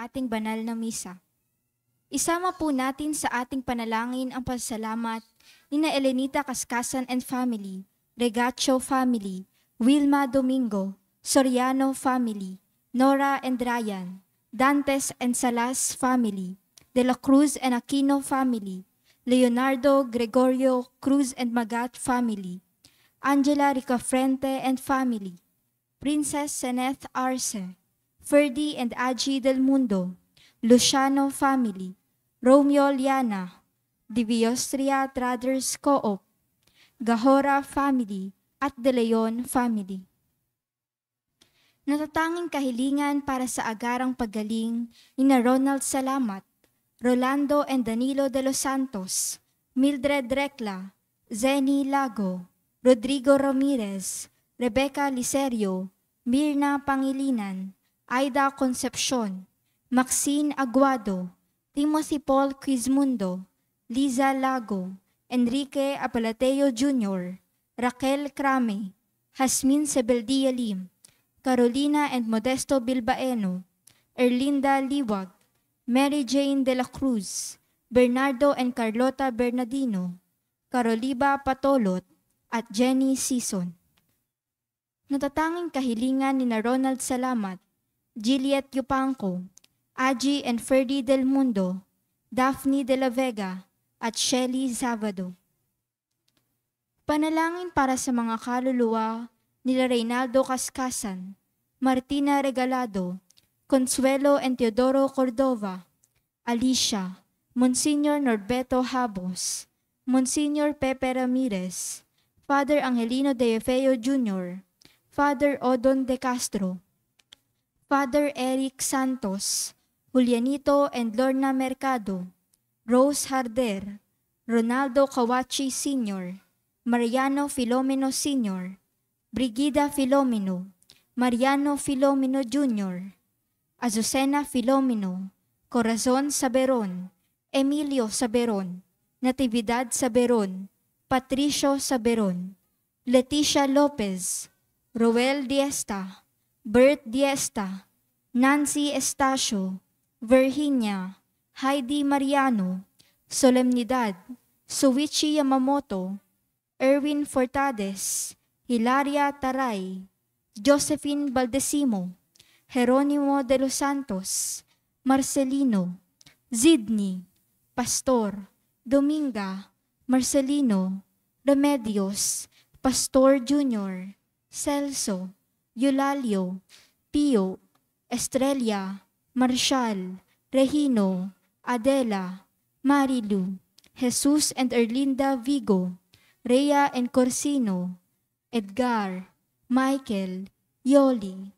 ating banal na misa. Isama po natin sa ating panalangin ang pasasalamat ni na Elenita Kaskasan and family, Regacho family, Wilma Domingo, Soriano family, Nora and Ryan, Dantes and Salas family, De la Cruz and Aquino family, Leonardo Gregorio Cruz and Magat family, Angela Ricafrente and family, Princess Seneth Arce, Ferdy and Aji Del Mundo, Luciano family, Romeo Liana, Diviostria Brothers Co-op, Gahora family, at De Leon family. Natatanging kahilingan para sa agarang paggaling ni na Ronald Salamat, Rolando and Danilo de los Santos, Mildred Recla, Zeni Lago, Rodrigo Ramirez, Rebecca Liserio, Mirna Pangilinan, Aida Concepcion, Maxine Aguado, Timothy Paul Quizmundo, Liza Lago, Enrique Apalateo Jr., Raquel Crame, Jasmine Sebeldia Lim, Carolina and Modesto Bilbaeno, Erlinda Liwag, Mary Jane de la Cruz, Bernardo and Carlota Bernardino, Caroliba Patolot, at Jenny Sison. Natatanging kahilingan ni na Ronald Salamat, Juliet Yupanco, Aji and Ferdy Del Mundo, Daphne de la Vega, at Shelly Zavado. Panalangin para sa mga kaluluwa nila Reynaldo Kaskasan, Martina Regalado, Consuelo and Teodoro Cordova, Alicia, Monsignor Norberto Habos, Monsignor Pepe Ramirez, Father Angelino de Feo Jr., Father Odon de Castro, Father Eric Santos, Julianito and Lorna Mercado, Rose Harder, Ronaldo Kawachi Sr., Mariano Filomeno Sr., Brigida Filomeno, Mariano Filomeno Jr., Azucena Filomeno, Corazon Saberon, Emilio Saberon, Natividad Saberon, Patricio Saberon, Leticia Lopez, Roel Diesta, Bert Diesta, Nancy Estacio, Virginia, Heidi Mariano, Solemnidad, Suichi Yamamoto, Erwin Fortades, Hilaria Taray, Josephine Baldesimo, Jeronimo de los Santos, Marcelino, Zidni, Pastor, Dominga, Marcelino, Remedios, Pastor Junior, Celso, Eulalio, Pio, Estrella, Marshall, Regino, Adela, Marilu, Jesus and Erlinda Vigo, Rhea and Corsino, Edgar, Michael, Yoli,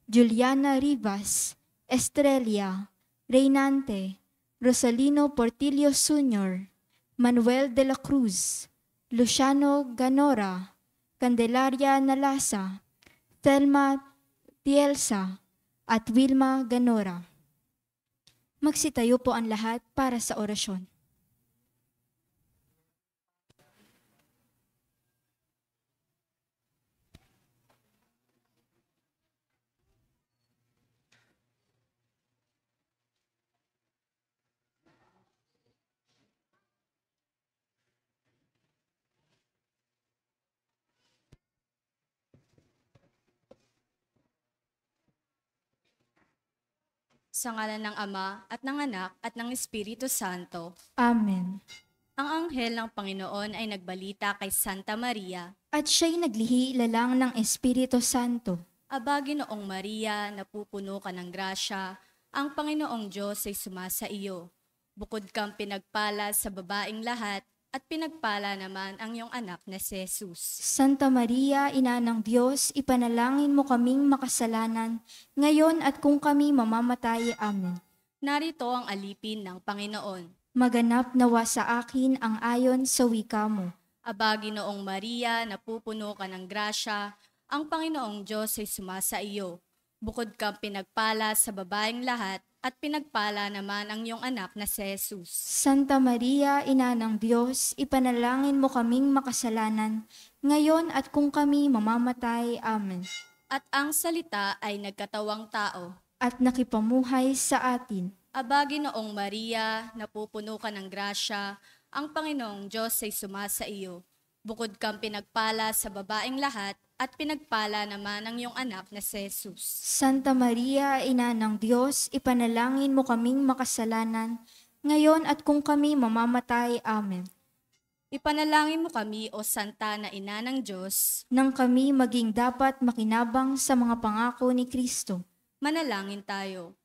Juliana Rivas, Estrella, Reynante, Rosalino Portillo Sr., Manuel de la Cruz, Luciano Ganora, Candelaria Nalasa, Thelma Tielsa, at Wilma Ganora. Magsitayo po ang lahat para sa orasyon. Sa ngalan ng Ama at ng Anak at ng Espiritu Santo. Amen. Ang anghel ng Panginoon ay nagbalita kay Santa Maria. At siya'y naglihi ilalang ng Espiritu Santo. Aba, Ginoong Maria, napupuno ka ng grasya, ang Panginoong Diyos ay sumasa iyo. Bukod kang pinagpala sa babaing lahat, at pinagpala naman ang iyong anak na si Jesus. Santa Maria, Ina ng Diyos, ipanalangin mo kaming makasalanan, ngayon at kung kami mamamatay. Amen. Narito ang alipin ng Panginoon. Maganap nawa sa akin ang ayon sa wika mo. Aba, Ginoong Maria, napupuno ka ng grasya, ang Panginoong Diyos ay sumasa iyo. Bukod kang pinagpala sa babaeng lahat, at pinagpala naman ang iyong anak na si Jesus. Santa Maria, Ina ng Diyos, ipanalangin mo kaming makasalanan, ngayon at kung kami mamamatay. Amen. At ang salita ay nagkatawang tao. at nakipamuhay sa atin. Aba, Ginoong Maria, napupuno ka ng grasya, ang Panginoong Diyos ay sumasa iyo. Bukod kang pinagpala sa babaeng lahat, at pinagpala naman ang iyong anak na si Jesus. Santa Maria, Ina ng Diyos, ipanalangin mo kaming makasalanan, ngayon at kung kami mamamatay. Amen. Ipanalangin mo kami, O Santa na Ina ng Diyos, Nang kami maging dapat makinabang sa mga pangako ni Kristo. manalangin tayo.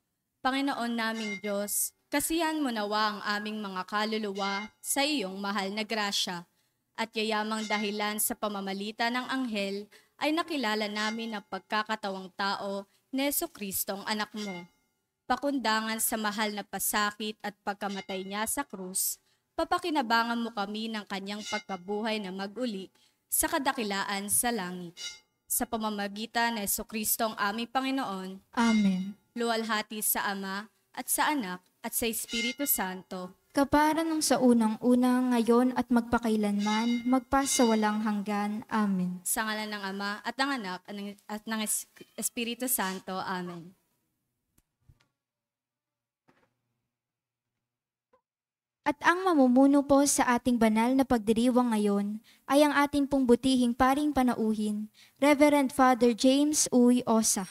Panginoon naming Diyos, kasihan mo nawa ang aming mga kaluluwa sa iyong mahal na grasya, at yayamang dahilan sa pamamagitan ng anghel ay nakilala namin ang pagkakatawang tao ni Jesucristong anak mo. Pakundangan sa mahal na pasakit at pagkamatay niya sa krus, papakinabangan mo kami ng kanyang pagkabuhay na mag-uli sa kadakilaan sa langit. Sa pamamagitan ni Jesucristong aming Panginoon, Amen. luwalhati sa Ama at sa Anak at sa Espiritu Santo, Kapara nung sa unang-una, ngayon at magpakailanman, magpasawalang hanggan. Amen. sa ngalan ng Ama at ng Anak at ng Espiritu Santo. Amen. At ang mamumuno po sa ating banal na pagdiriwang ngayon ay ang ating pong butihing paring panauhin, Reverend Father James Uy Osa.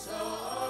Sa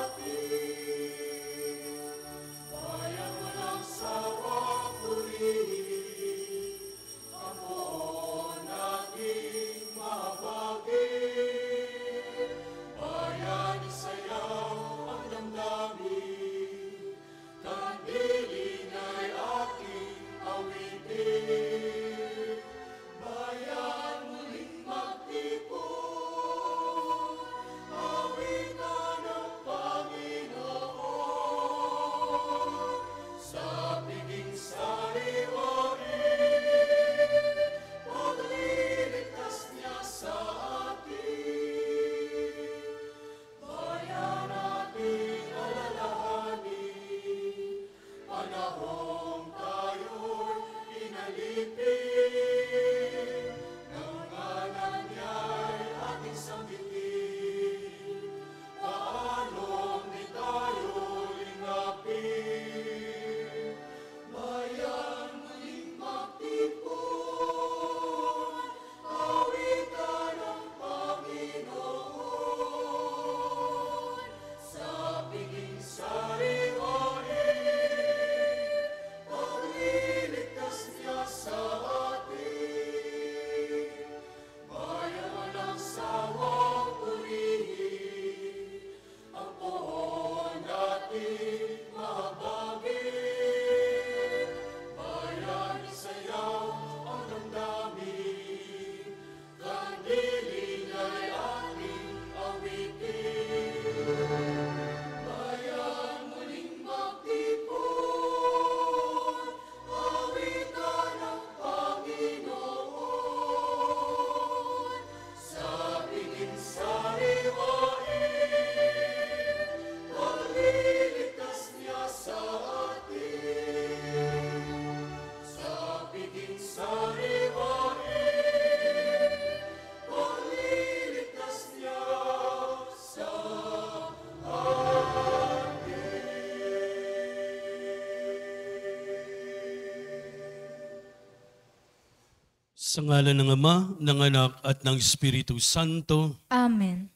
Sa ngalan ng Ama, ng Anak, at ng Espiritu Santo, Amen.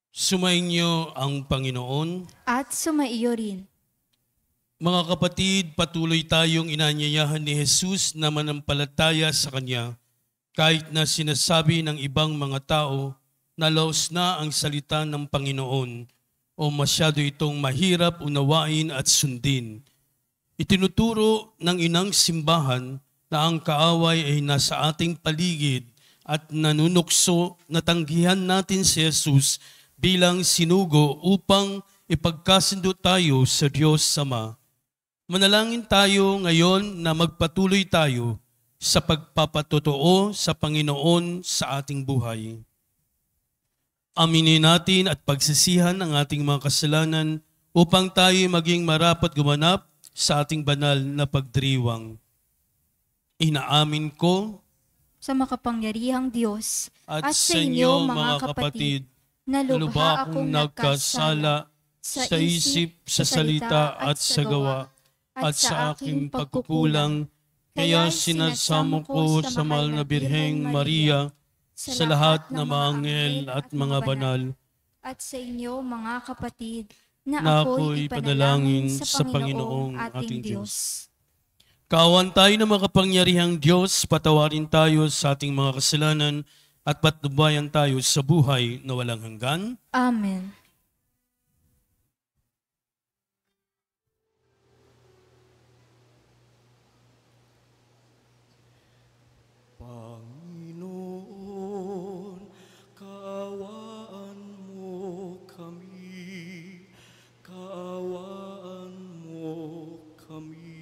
sumainyo ang Panginoon. At sumaiyo rin. Mga kapatid, patuloy tayong inanyayahan ni Jesus na manampalataya sa Kanya kahit na sinasabi ng ibang mga tao na laos na ang salita ng Panginoon o masyado itong mahirap unawain at sundin. Itinuturo ng inang simbahan na ang kaaway ay nasa ating paligid at nanunukso na tanggihan natin si Jesus bilang sinugo upang ipagkasundo tayo sa Diyos Ama. Manalangin tayo ngayon na magpatuloy tayo sa pagpapatotoo sa Panginoon sa ating buhay. Aminin natin at pagsisihan ang ating mga kasalanan upang tayo maging marapat gumanap sa ating banal na pagdiriwang. Inaamin ko Sa makapangyarihang Diyos at sa inyo mga kapatid na na lubha lubha akong nagkasala sa isip, sa salita at sa gawa at sa aking pagkukulang, kaya sinasamo ko sa mahal na Birheng Maria, sa lahat ng mga anghel at mga banal, at sa inyo mga kapatid na na ako'y ako'y ipanalangin panalangin sa sa Panginoong Panginoong ating ating Diyos. Kawan tayo ng makapangyarihang Diyos, patawarin tayo sa ating mga kasalanan at patnubayan tayo sa buhay na walang hanggan. Amen. Panginoon, kaawaan mo kami, kaawaan mo kami.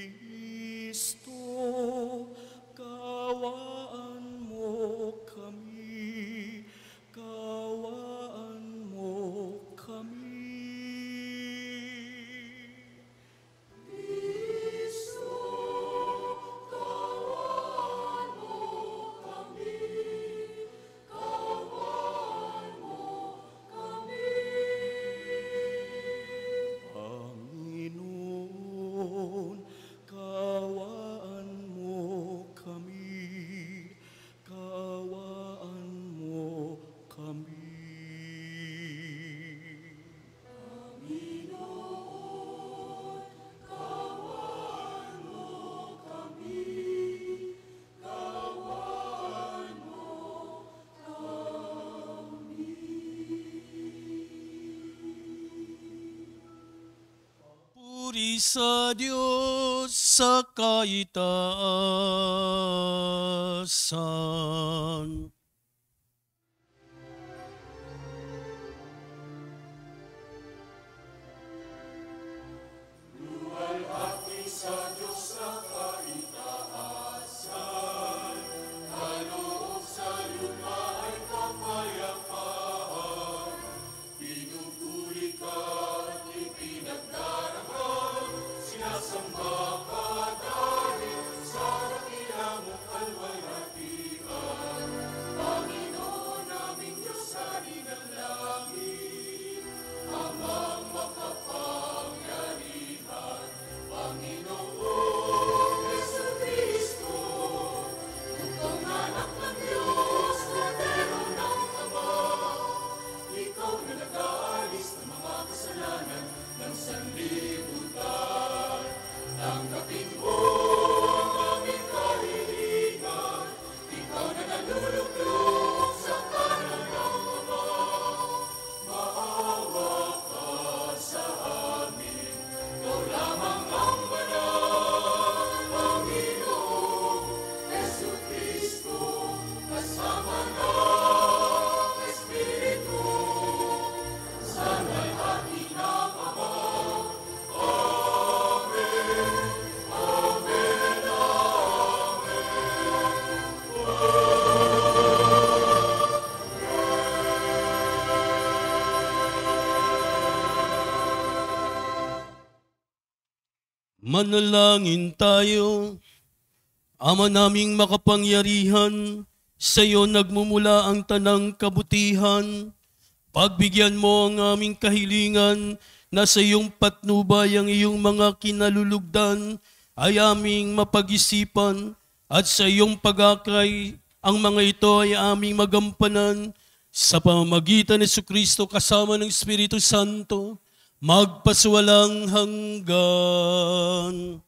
Kristo, kaawaan mo kami, kaawaan mo kami. Panginoon, kaawaan mo kami, kaawaan mo kami. Puri sa Diyos sa kaitaasan. Manalangin tayo. Ama naming makapangyarihan, sa iyo nagmumula ang tanang kabutihan. Pagbigyan mo ang aming kahilingan na sa iyong patnubay ang iyong mga kinalulugdan ay aming mapag-isipan at sa iyong pag-akay ang mga ito ay aming magampanan sa pamamagitan ni Jesucristo kasama ng Espiritu Santo magpaswalang hanggan.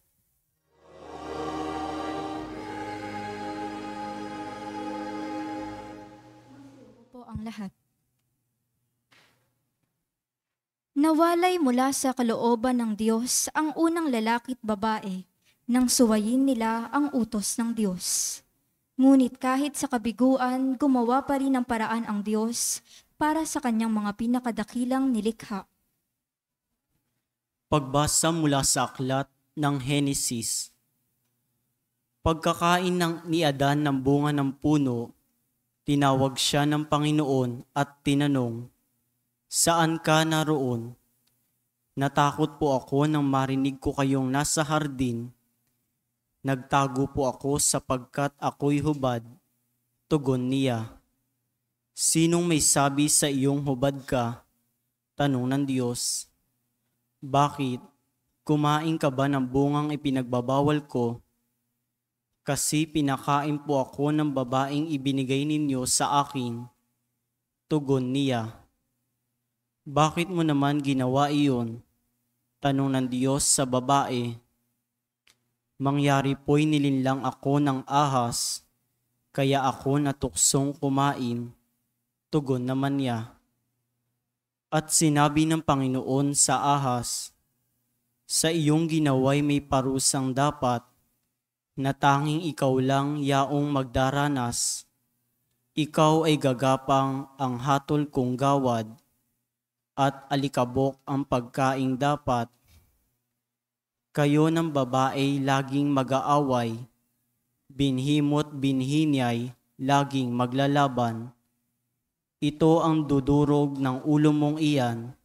Po ang lahat. Nawalay mula sa kalooban ng Diyos ang unang lalaki't babae nang suwayin nila ang utos ng Diyos. Ngunit kahit sa kabiguan, gumawa pa rin ng paraan ang Diyos para sa kanyang mga pinakadakilang nilikha. Pagbasa mula sa aklat ng Henesis. Pagkakain ni Adan ng bunga ng puno, tinawag siya ng Panginoon at tinanong, "Saan ka naroon?" "Natakot po ako nang marinig ko kayong nasa hardin. Nagtago po ako sapagkat ako'y hubad." Tugon niya, "Sinong may sabi sa iyong hubad ka?" Tanong ng Diyos, "Bakit? Kumain ka ba ng bungang ipinagbabawal ko? Kasi pinakain po ako ng babaeng ibinigay ninyo sa akin." Tugon niya, "Bakit mo naman ginawa iyon?" Tanong ng Diyos sa babae, "Mangyari po'y nilinlang ako ng ahas, kaya ako natuksong kumain." Tugon naman niya. At sinabi ng Panginoon sa ahas, "Sa iyong ginawa'y may parusang dapat, na tanging ikaw lang yaong magdaranas. Ikaw ay gagapang ang hatol kong gawad, at alikabok ang pagkaing dapat. Kayo ng babae laging mag-aaway, binhimo't binhinyay laging maglalaban. Ito ang dudurog ng ulo mong iyan,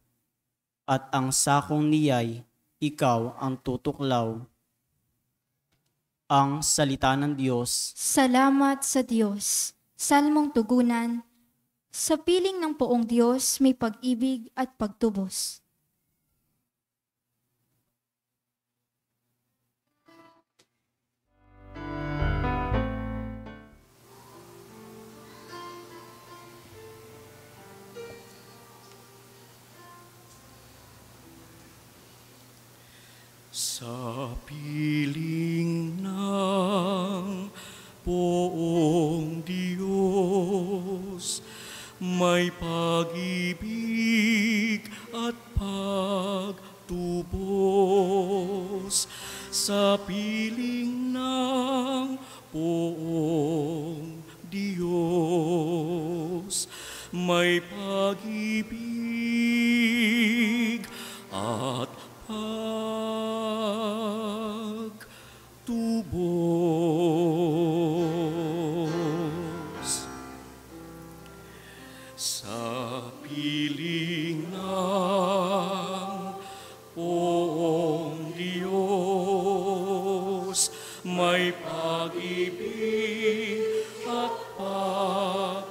at ang sakong niya'y ikaw ang tutuklaw." Ang salita ng Diyos. Salamat sa Diyos. Salmong tugunan. Sa piling ng poong Diyos may pag-ibig at pagtubos. Sa piling ng poong Diyos, may pag-ibig at pagtubos. Sa piling ng poong Diyos, may pag-ibig at pagtubos. Sa piling ng poong Diyos, may pag-ibig at pagtubos.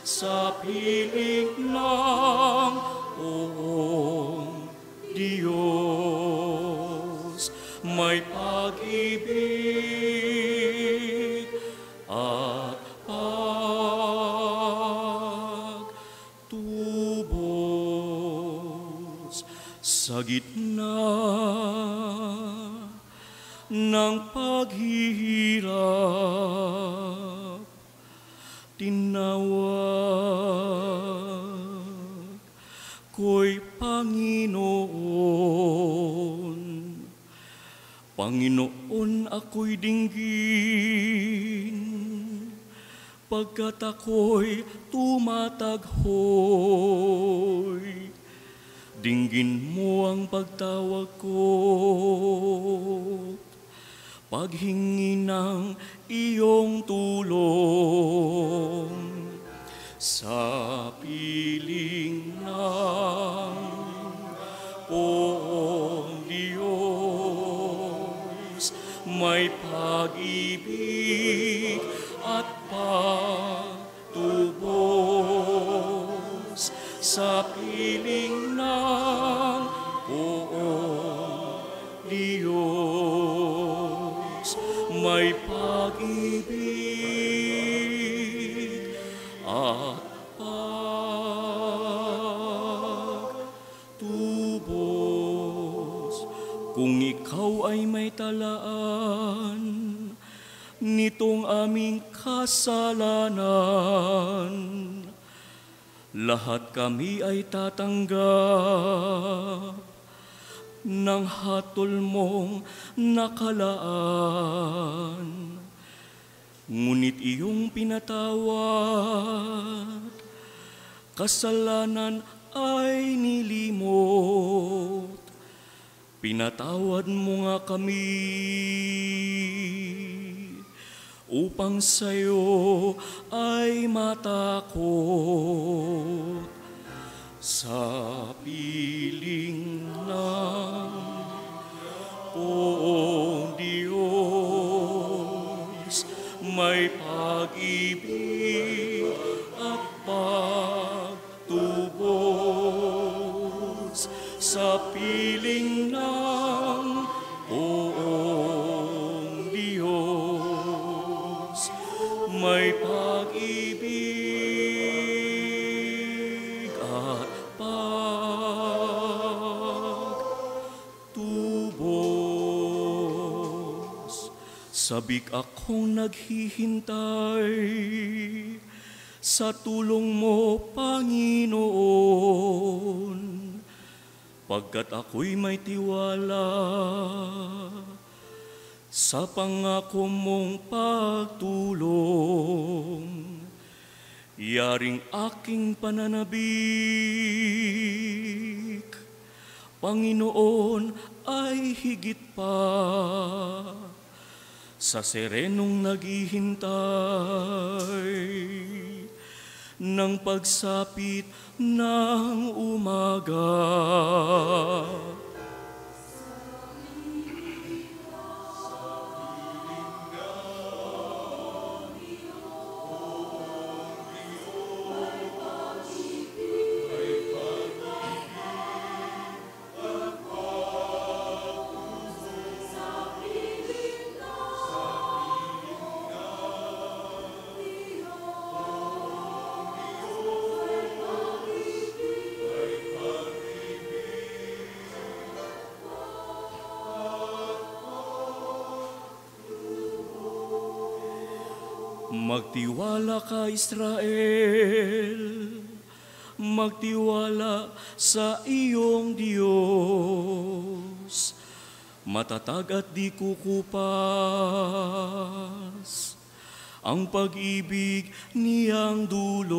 Sa piling ng poong Diyos, may pag-ibig at pagtubos. Sa gitna ng paghihirap, tinawag ko'y Panginoon. Panginoon, ako'y dinggin, pagkat ako'y tumataghoy. Dinggin mo ang pagtawag ko, paghingi ng iyong tulong. Sa piling ng poong Diyos, may pag-ibig at pagtubos sa piling ng buong Diyos. May pag-ibig at pagtubos. Kung ikaw ay may talaan nitong aming kasalanan, lahat kami ay tatanggap ng hatol mong nakalaan. Ngunit iyong pinatawad, kasalanan ay nilimot. Pinatawad mo nga kami upang sa'yo ay matakot. Sa piling ng buong Diyos, may pag-ibig at pagtubos. Sa piling ng buong Diyos, may pag-ibig at pagtubos. Sabik akong naghihintay sa tulong mo, Panginoon, pagkat ako'y may tiwala sa pangako mong pagtulong. Yaring aking pananabik, Panginoon, ay higit pa sa serenong naghihintay ng pagsapit ng umaga. Magtiwala ka, Israel, magtiwala sa iyong Diyos. Matatag at di kukupas ang pag-ibig niyang dulot.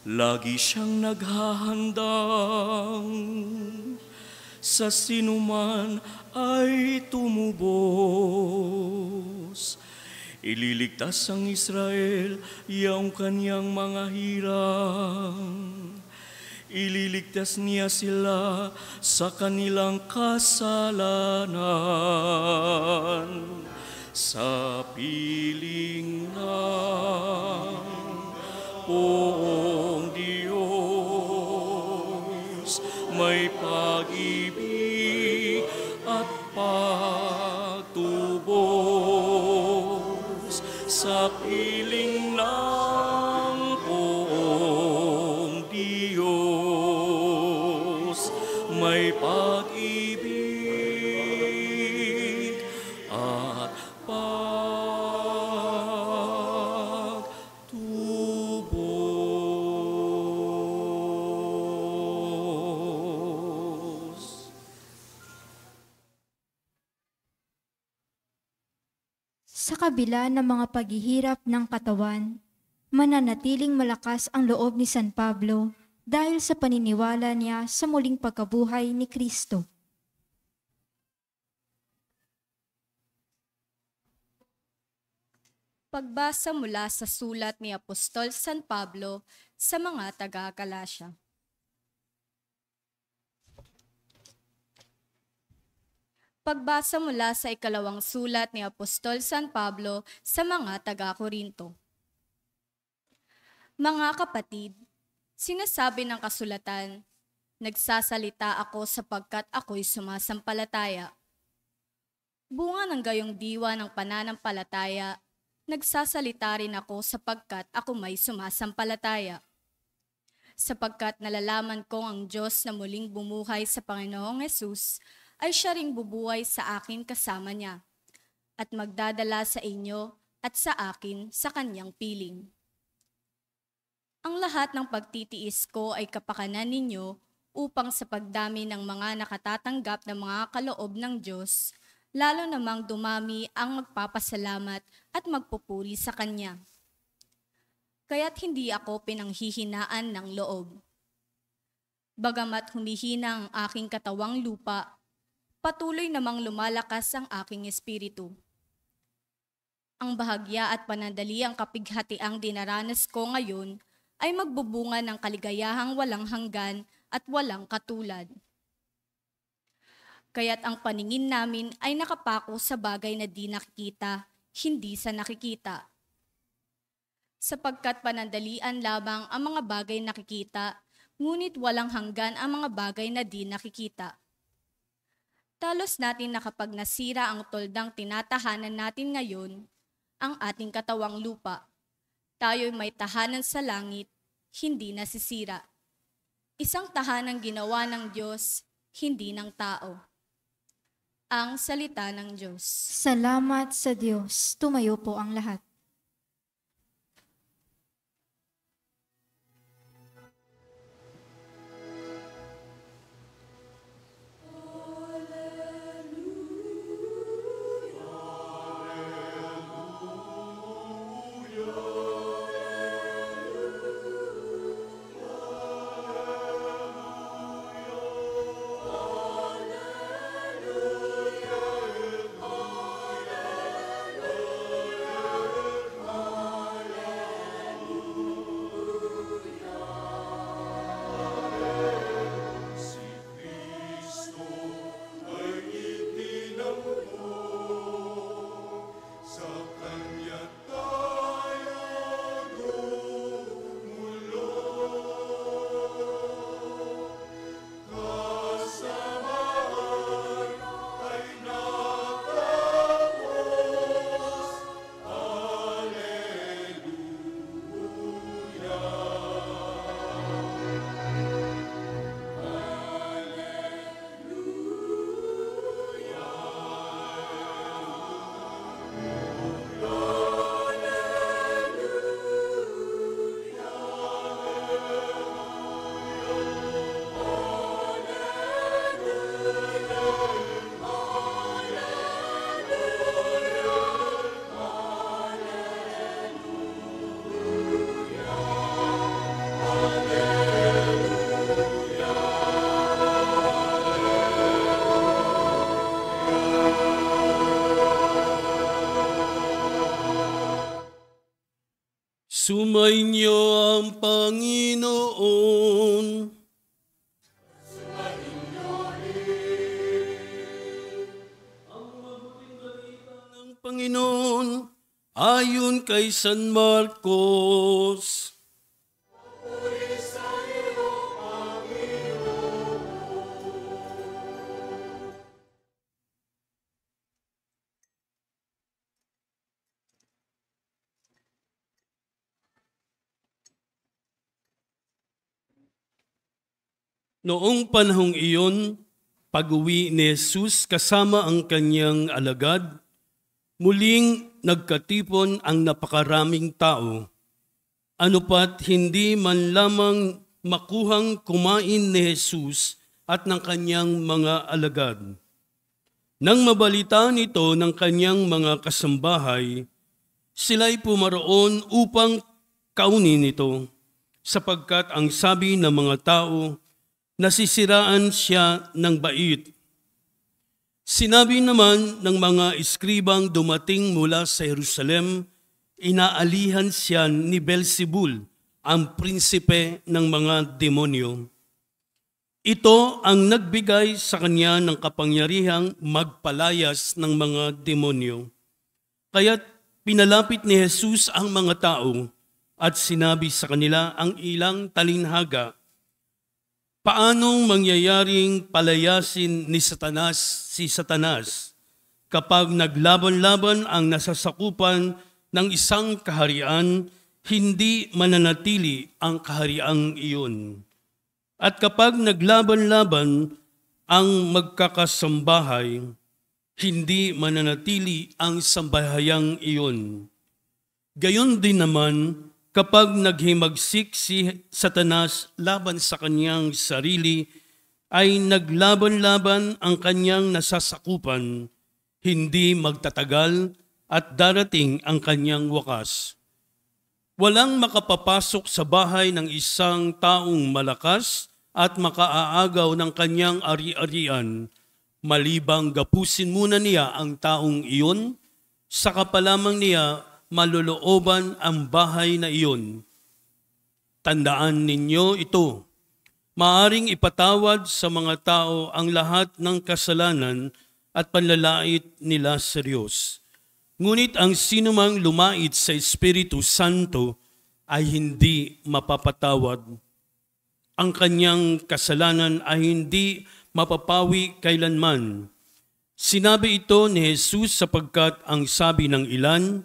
Lagi siyang naghahandang sa sinuman ay tumubos. Ililigtas ang Israel, iyong kanyang mga hirang. Ililigtas niya sila sa kanilang kasalanan. Sa piling ng buong Diyos, may pag-ibig at pagtubos. Sa piling ng buong Diyos, may pag-ibig at pagtubos. Sa kabila ng mga paghihirap ng katawan, mananatiling malakas ang loob ni San Pablo dahil sa paniniwala niya sa muling pagkabuhay ni Kristo. Pagbasa mula sa sulat ni Apostol San Pablo sa mga taga-Galasya. Pagbasa mula sa ikalawang sulat ni Apostol San Pablo sa mga taga-Korinto. Mga kapatid, sinasabi ng kasulatan, nagsasalita ako sapagkat ako'y sumasampalataya. Bunga ng gayong diwa ng pananampalataya, nagsasalita rin ako sapagkat ako may sumasampalataya. Sapagkat nalalaman kong ang Diyos na muling bumuhay sa Panginoong Hesus ay siya ring bubuhay sa akin kasama niya at magdadala sa inyo at sa akin sa kanyang piling. Ang lahat ng pagtitiis ko ay kapakanan ninyo upang sa pagdami ng mga nakatatanggap ng mga kaloob ng Diyos, lalo namang dumami ang magpapasalamat at magpupuri sa Kanya. Kaya't hindi ako pinanghihinaan ng loob. Bagamat humihina ang aking katawang lupa, patuloy namang lumalakas ang aking espiritu. Ang bahagya at panandaliang kapighatiang dinaranas ko ngayon ay magbubunga ng kaligayahang walang hanggan at walang katulad. Kaya't ang paningin namin ay nakapako sa bagay na di nakikita, hindi sa nakikita. Sapagkat panandalian lamang ang mga bagay nakikita, ngunit walang hanggan ang mga bagay na di nakikita. Talos natin na kapag nasira ang toldang tinatahanan natin ngayon, ang ating katawang lupa, tayo'y may tahanan sa langit, hindi nasisira. Isang tahanang ginawa ng Diyos, hindi ng tao. Ang salita ng Diyos. Salamat sa Diyos. Tumayo po ang lahat. Sumainyo ang Panginoon. Ang mabuting balita ng Panginoon ayon kay San Marcos. Noong panahong iyon, pag-uwi ni Jesus kasama ang kanyang alagad, muling nagkatipon ang napakaraming tao. Ano pat hindi man lamang makuhang kumain ni Jesus at ng kanyang mga alagad. Nang mabalitaan ito ng kanyang mga kasambahay, sila'y pumaroon upang kaunin ito, sapagkat ang sabi ng mga tao, nasisiraan siya ng bait. Sinabi naman ng mga eskribang dumating mula sa Jerusalem, inaalihan siya ni Beelzebul, ang prinsipe ng mga demonyo. Ito ang nagbigay sa kanya ng kapangyarihang magpalayas ng mga demonyo. Kaya't pinalapit ni Jesus ang mga tao at sinabi sa kanila ang ilang talinhaga. Paanong mangyayaring palayasin ni Satanas si Satanas kapag naglaban-laban ang nasasakupan ng isang kaharian, hindi mananatili ang kahariang iyon. At kapag naglaban-laban ang magkakasambahay, hindi mananatili ang sambahayang iyon. Gayon din naman, kapag naghimagsik si Satanas laban sa kanyang sarili, ay naglaban-laban ang kanyang nasasakupan, hindi magtatagal at darating ang kanyang wakas. Walang makapapasok sa bahay ng isang taong malakas at makaaagaw ng kanyang ari-arian, malibang gapusin muna niya ang taong iyon, saka pa lamang niya malulooban ang bahay na iyon. Tandaan ninyo ito, maaring ipatawad sa mga tao ang lahat ng kasalanan at panlalait nila sa Diyos. Ngunit ang sinumang lumait sa Espiritu Santo ay hindi mapapatawad. Ang kanyang kasalanan ay hindi mapapawi kailanman. Sinabi ito ni Jesus sapagkat ang sabi ng ilan,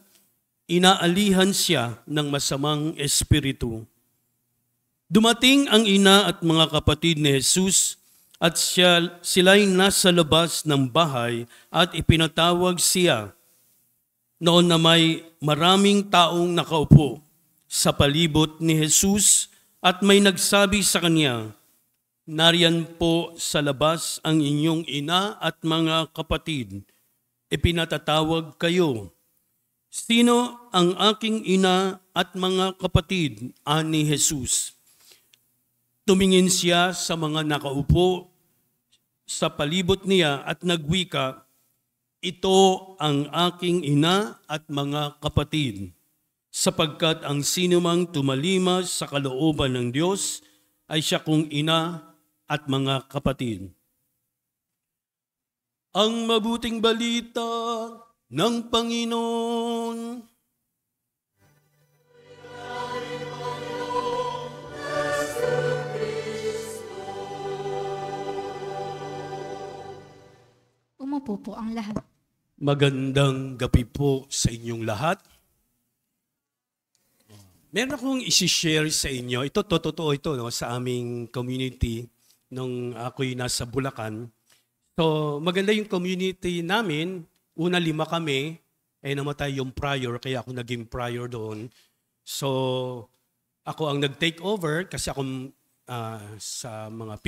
inaalihan siya ng masamang espiritu. Dumating ang ina at mga kapatid ni Jesus at sila'y nasa labas ng bahay at ipinatawag siya. Noon na may maraming taong nakaupo sa palibot ni Jesus at may nagsabi sa kanya, nariyan po sa labas ang inyong ina at mga kapatid. Ipinatatawag kayo. Sino ang aking ina at mga kapatid? Ani Jesus. Tumingin siya sa mga nakaupo sa palibot niya at nagwika, ito ang aking ina at mga kapatid, sapagkat ang sinumang tumalimas sa kalooban ng Diyos ay siya kong ina at mga kapatid. Ang mabuting balita ng Panginoon. Umupo po ang lahat. Magandang gabi po sa inyong lahat. Meron akong isi-share sa inyo. Ito, totoo ito no, sa aming community nung ako'y nasa Bulacan. So, maganda yung community namin. Una 5 kami, namatay yung prior, kaya ako naging prior doon. So, ako ang nag-take over kasi ako sa mga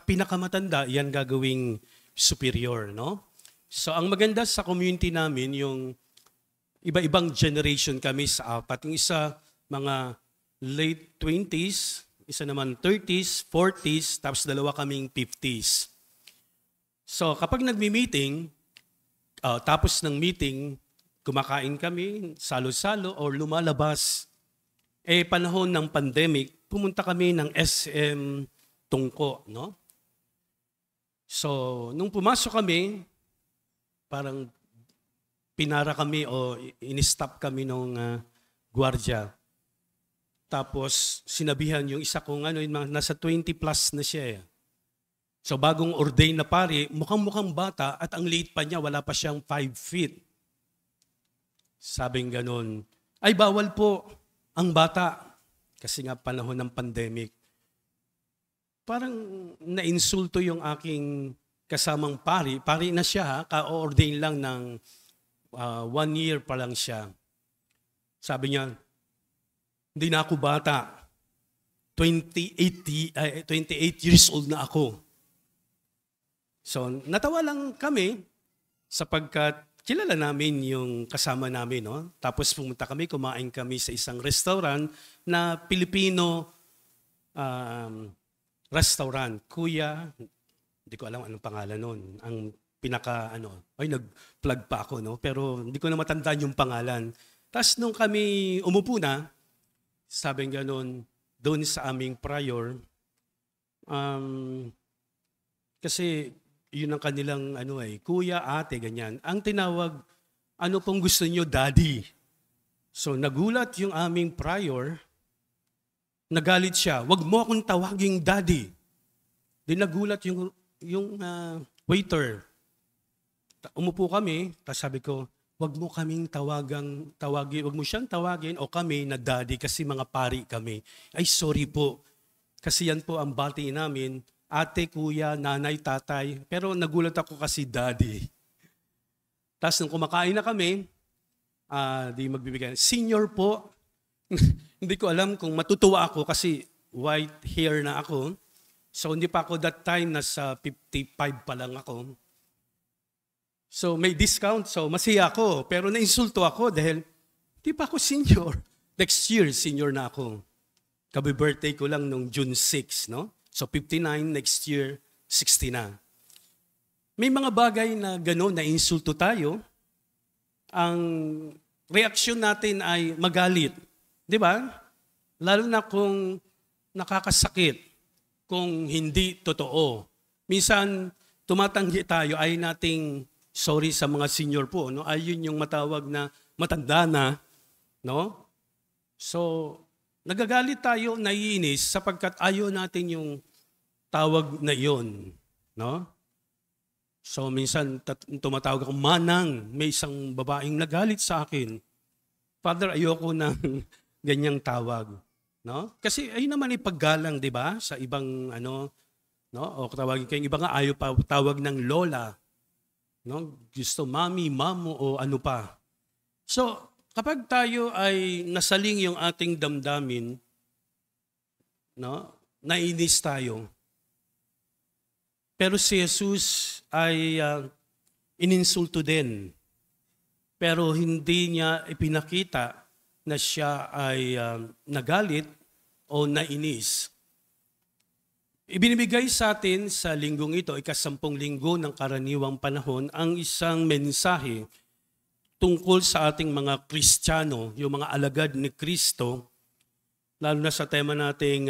pinakamatanda, yan gagawing superior, no? So, ang maganda sa community namin, yung iba-ibang generation kami sa 4. Yung isa, mga late 20s, isa naman 30s, 40s, tapos 2 kaming 50s. So, kapag nagmi-meeting, tapos ng meeting, kumakain kami, salo-salo, or lumalabas. Panahon ng pandemic, pumunta kami ng SM Tungko, no? So, nung pumasok kami, parang pinara kami o in-stop kami nung gwardiya. Tapos, sinabihan yung isa kong nasa 20 plus na siya. So, bagong ordain na pari, mukhang bata at ang late pa niya, wala pa siyang 5 feet. Sabing ganun, ay bawal po ang bata kasi nga panahon ng pandemic. Parang na-insulto yung aking kasamang pari. Pari na siya, ka-ordain lang ng 1 year pa lang siya. Sabi niya, hindi na ako bata. 28 years old na ako. So, natawa lang kami sapagkat kilala namin yung kasama namin. No? Tapos pumunta kami, kumain kami sa isang restaurant na Pilipino restaurant. Kuya, hindi ko alam anong pangalan nun. Ang nag-plug pa ako, no? Pero hindi ko na matandaan yung pangalan. Tapos nung kami umupo na, sabi nga nun, doon sa aming prior, Kasi yun ang kanilang kuya, ate, ganyan. Ang tinawag, ano pong gusto niyo, daddy? So nagulat yung aming prior, nagalit siya, wag mo akong tawaging daddy. Di nagulat yung waiter. Umupo kami, tapos sabi ko, wag mo kaming tawagin, wag mo siyang tawagin o kami na daddy kasi mga pari kami. Ay, sorry po. Kasi yan po ang bati namin, ate, kuya, nanay, tatay. Pero nagulat ako kasi daddy. Tapos nung kumakain na kami, di magbibigay. Senior po. Hindi ko alam kung matutuwa ako kasi white hair na ako. So hindi pa ako that time, nasa 55 pa lang ako. So may discount, so masaya ako. Pero nainsulto ako dahil di pa ako senior. Next year, senior na ako. Kabi-birthday ko lang nung June 6, no? So 59, next year, 60 na. May mga bagay na gano'n, na insulto tayo. Ang reaksyon natin ay magalit. Di ba? Lalo na kung nakakasakit, kung hindi totoo. Minsan, tumatanggi tayo, ay nating, sorry sa mga senior po, no? Ayun yung matawag na matanda na, no? So, nagagalit tayo, naiinis, sapagkat ayaw natin yung tawag na iyon, no? So, minsan tumatawag ako, manang, may isang babaeng nagalit sa akin. Father, ayoko ng ganyang tawag. No? Kasi ayun naman ipaggalang, di ba? Sa ibang, no? O tawagin kayong iba nga, ayaw pa tawag ng lola. No? Gusto mami, mamo, o ano pa. So, kapag tayo ay nasaling yung ating damdamin, no? Nainis tayo. Pero si Jesus ay ininsulto din. Pero hindi niya ipinakita na siya ay nagalit o nainis. Ibinibigay sa atin sa linggong ito, ika-10 linggo ng karaniwang panahon, ang isang mensahe tungkol sa ating mga Kristiyano, yung mga alagad ni Kristo, lalo na sa tema nating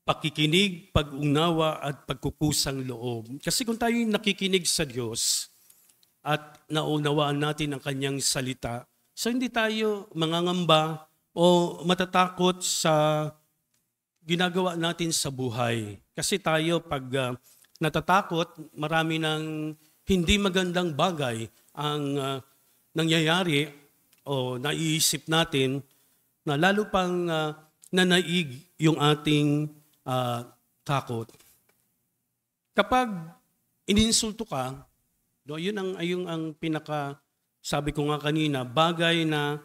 pakikinig, pag-unawa at pagkukusang loob. Kasi kung tayo nakikinig sa Diyos at naunawaan natin ang kanyang salita, so hindi tayo mangangamba o matatakot sa ginagawa natin sa buhay. Kasi tayo pag natatakot, marami ng hindi magandang bagay ang nangyayari o naiisip natin na lalo pang nanaig yung ating takot. Kapag ininsulto ka, no, yun ang pinaka, sabi ko nga kanina, bagay na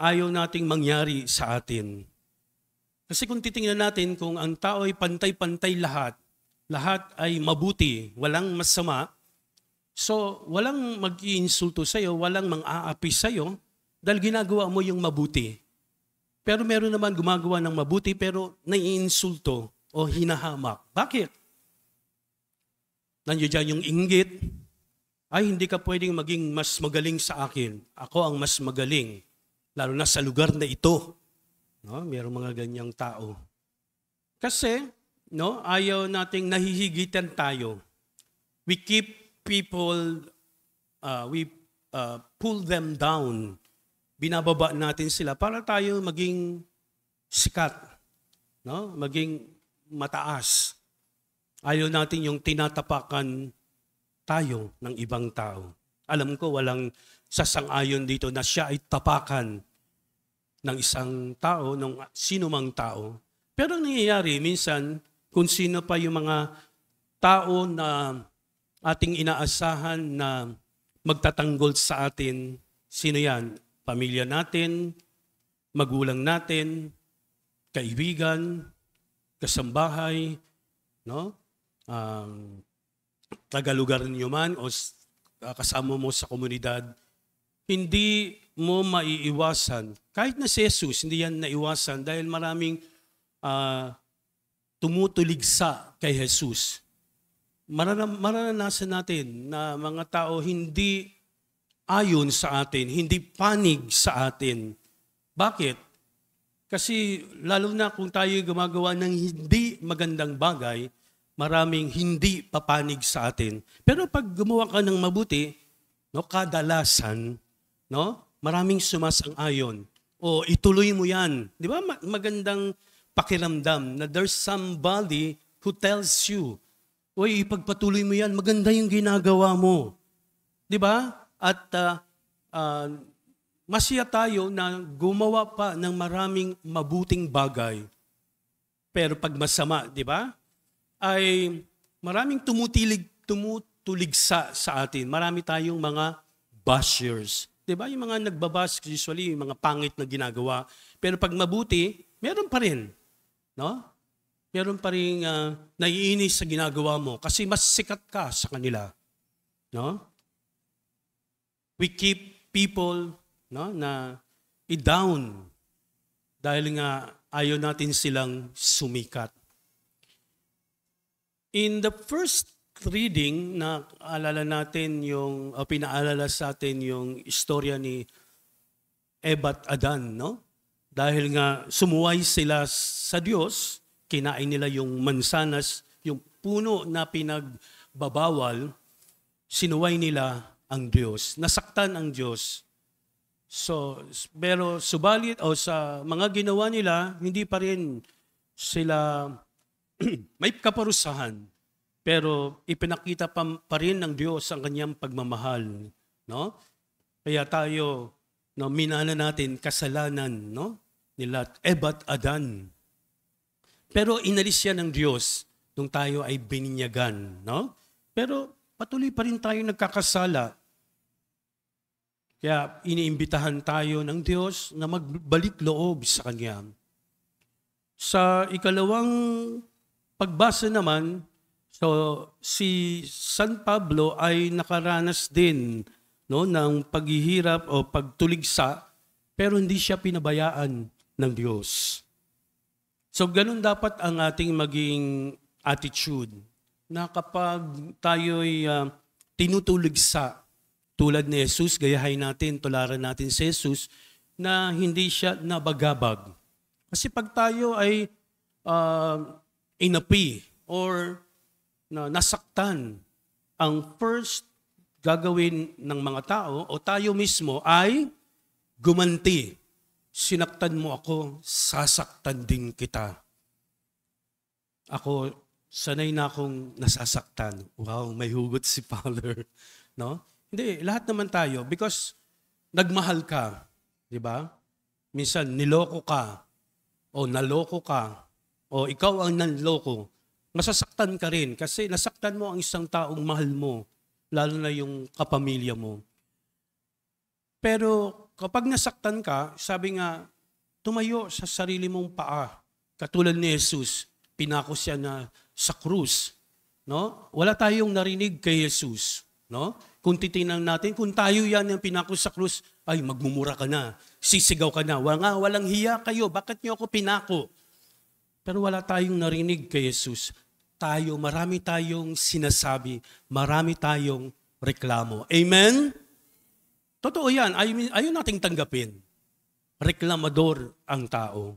ayaw nating mangyari sa atin. Kasi kung titingnan natin, kung ang tao ay pantay-pantay lahat ay mabuti, walang masama, so walang mag-iinsulto sa'yo, walang mang-aapi sa'yo, dahil ginagawa mo yung mabuti. Pero meron naman gumagawa ng mabuti pero naiinsulto o hinahamak. Bakit? Nandiyo dyan yung inggit. Ay, hindi ka pwedeng maging mas magaling sa akin. Ako ang mas magaling. Lalo na sa lugar na ito. No? Merong mga ganyang tao. Kasi, no, ayaw nating nahihigitan tayo. We keep people, we pull them down. Binababa natin sila para tayo maging sikat, no? Maging mataas. Ayaw natin yung tinatapakan tayo ng ibang tao. Alam ko walang sasang-ayon dito na siya ay tapakan ng isang tao, ng sinumang tao. Pero nangyayari minsan kung sino pa yung mga tao na ating inaasahan na magtatanggol sa atin, sino yan? Pamilya natin, magulang natin, kaibigan, kasambahay, no? Tagalugar ninyo man o kasama mo sa komunidad, hindi mo maiiwasan. Kahit na si Jesus, hindi yan naiwasan dahil maraming tumutuligsa kay Jesus. Mararanasan natin na mga tao hindi ayon sa atin, hindi panig sa atin. Bakit? Kasi lalo na kung tayo gumagawa ng hindi magandang bagay, maraming hindi papanig sa atin. Pero pag gumawa ka ng mabuti, no, kadalasan, no, maraming sumasang-ayon. O ituloy mo yan. Di ba? Magandang pakiramdam na there's somebody who tells you, "Uy, ipagpatuloy mo yan, maganda yung ginagawa mo." Di ba? At masaya tayo na gumawa pa ng maraming mabuting bagay. Pero pag masama, di ba? Ay maraming tumutuligsa sa atin. Marami tayong mga bashers. Di ba? Yung mga nagbabash, usually yung mga pangit na ginagawa. Pero pag mabuti, meron pa rin. No? Meron pa rin naiinis sa ginagawa mo kasi mas sikat ka sa kanila. No? We keep people, no, na i-down dahil nga ayaw natin silang sumikat. In the first reading, na alala natin yung, pinaalala sa atin yung istorya ni Eva at Adan, no? Dahil nga sumuway sila sa Diyos, kinain nila yung mansanas, yung puno na pinagbabawal, sinuway nila ang Diyos. Nasaktan ang Diyos. So, pero subalit o sa mga ginawa nila, hindi pa rin sila may kaparusahan. Pero ipinakita pa rin ng Diyos ang kanyang pagmamahal, no? Kaya tayo, no, minana natin kasalanan, no, nila Eva at Adan. Pero inalis yan ng Diyos nung tayo ay bininyagan, no? Pero patuloy pa rin tayo nagkakasala. Kaya iniimbitahan tayo ng Diyos na magbalik loob sa Kanya. Sa ikalawang pagbasa naman, so si San Pablo ay nakaranas din, no, ng paghihirap o pagtuligsa, pero hindi siya pinabayaan ng Diyos. So ganun dapat ang ating maging attitude, na kapag tayo'y tinutuligsa tulad ni Jesus, gayahin natin, tularan natin si Jesus, na hindi siya nabagabag. Kasi pag tayo ay inapi or nasaktan, ang first gagawin ng mga tao o tayo mismo ay gumanti. Sinaktan mo ako, sasaktan din kita. Ako, sanay na akong nasasaktan. Wow, may hugot si Father. No? Hindi, lahat naman tayo because nagmahal ka. Di ba? Minsan, niloko ka o naloko ka o ikaw ang nanloko. Masasaktan ka rin kasi nasaktan mo ang isang taong mahal mo, lalo na yung kapamilya mo. Pero kapag nasaktan ka, sabi nga, tumayo sa sarili mong paa. Katulad ni Jesus, pinako siya na sa krus. No? Wala tayong narinig kay Jesus. No? Kung titingnan natin, kung tayo yan yung pinako sa krus, ay magmumura ka na, sisigaw ka na, walang hiya kayo, bakit niyo ako pinako? Pero wala tayong narinig kay Jesus. Marami tayong sinasabi, marami tayong reklamo. Amen? Totoo yan, ayaw nating tanggapin. Reklamador ang tao.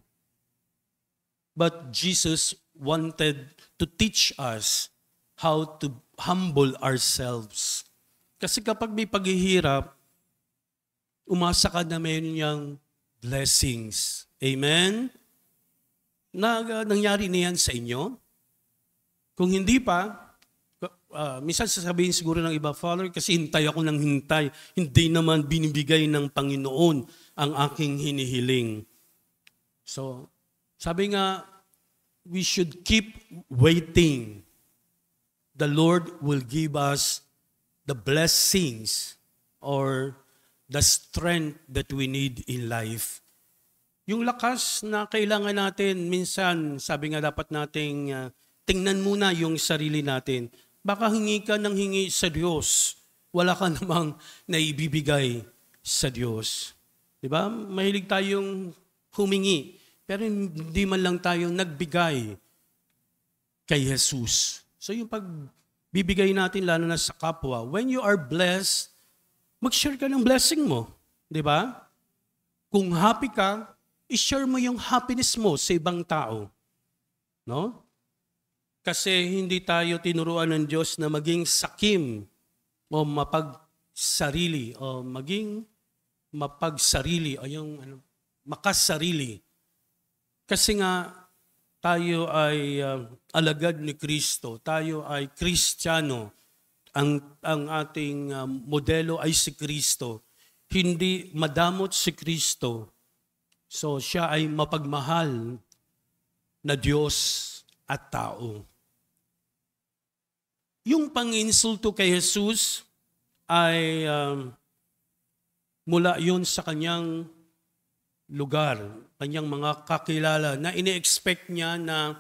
But Jesus wanted to teach us how to humble ourselves. Kasi kapag may paghihirap, umasa ka na mayroon niyang blessings. Amen? Nangyari na yan sa inyo? Kung hindi pa, minsan sasabihin siguro ng iba, Father, kasi hintay ako ng hintay. Hindi naman binibigay ng Panginoon ang aking hinihiling. So, sabi nga, we should keep waiting. The Lord will give us the blessings or the strength that we need in life. Yung lakas na kailangan natin, minsan, sabi nga dapat nating tingnan muna yung sarili natin. Baka hingi ka ng hingi sa Diyos. Wala ka namang naibibigay sa Diyos. Diba? Mahilig tayong humingi, pero hindi man lang tayo nagbigay kay Jesus. So yung pagbibigay natin, lalo na sa kapwa, when you are blessed, mag-share ka ng blessing mo. Diba? Kung happy ka, i-share mo yung happiness mo sa ibang tao. No? Kasi hindi tayo tinuruan ng Diyos na maging sakim o mapagsarili o maging mapagsarili o yung makasarili. Kasi nga tayo ay alagad ni Kristo, tayo ay Kristiyano, ang ating modelo ay si Kristo. Hindi madamot si Kristo, so siya ay mapagmahal na Diyos at tao. Yung pang-insulto kay Jesus ay mula yun sa kanyang lugar, kanyang mga kakilala na ine-expect niya na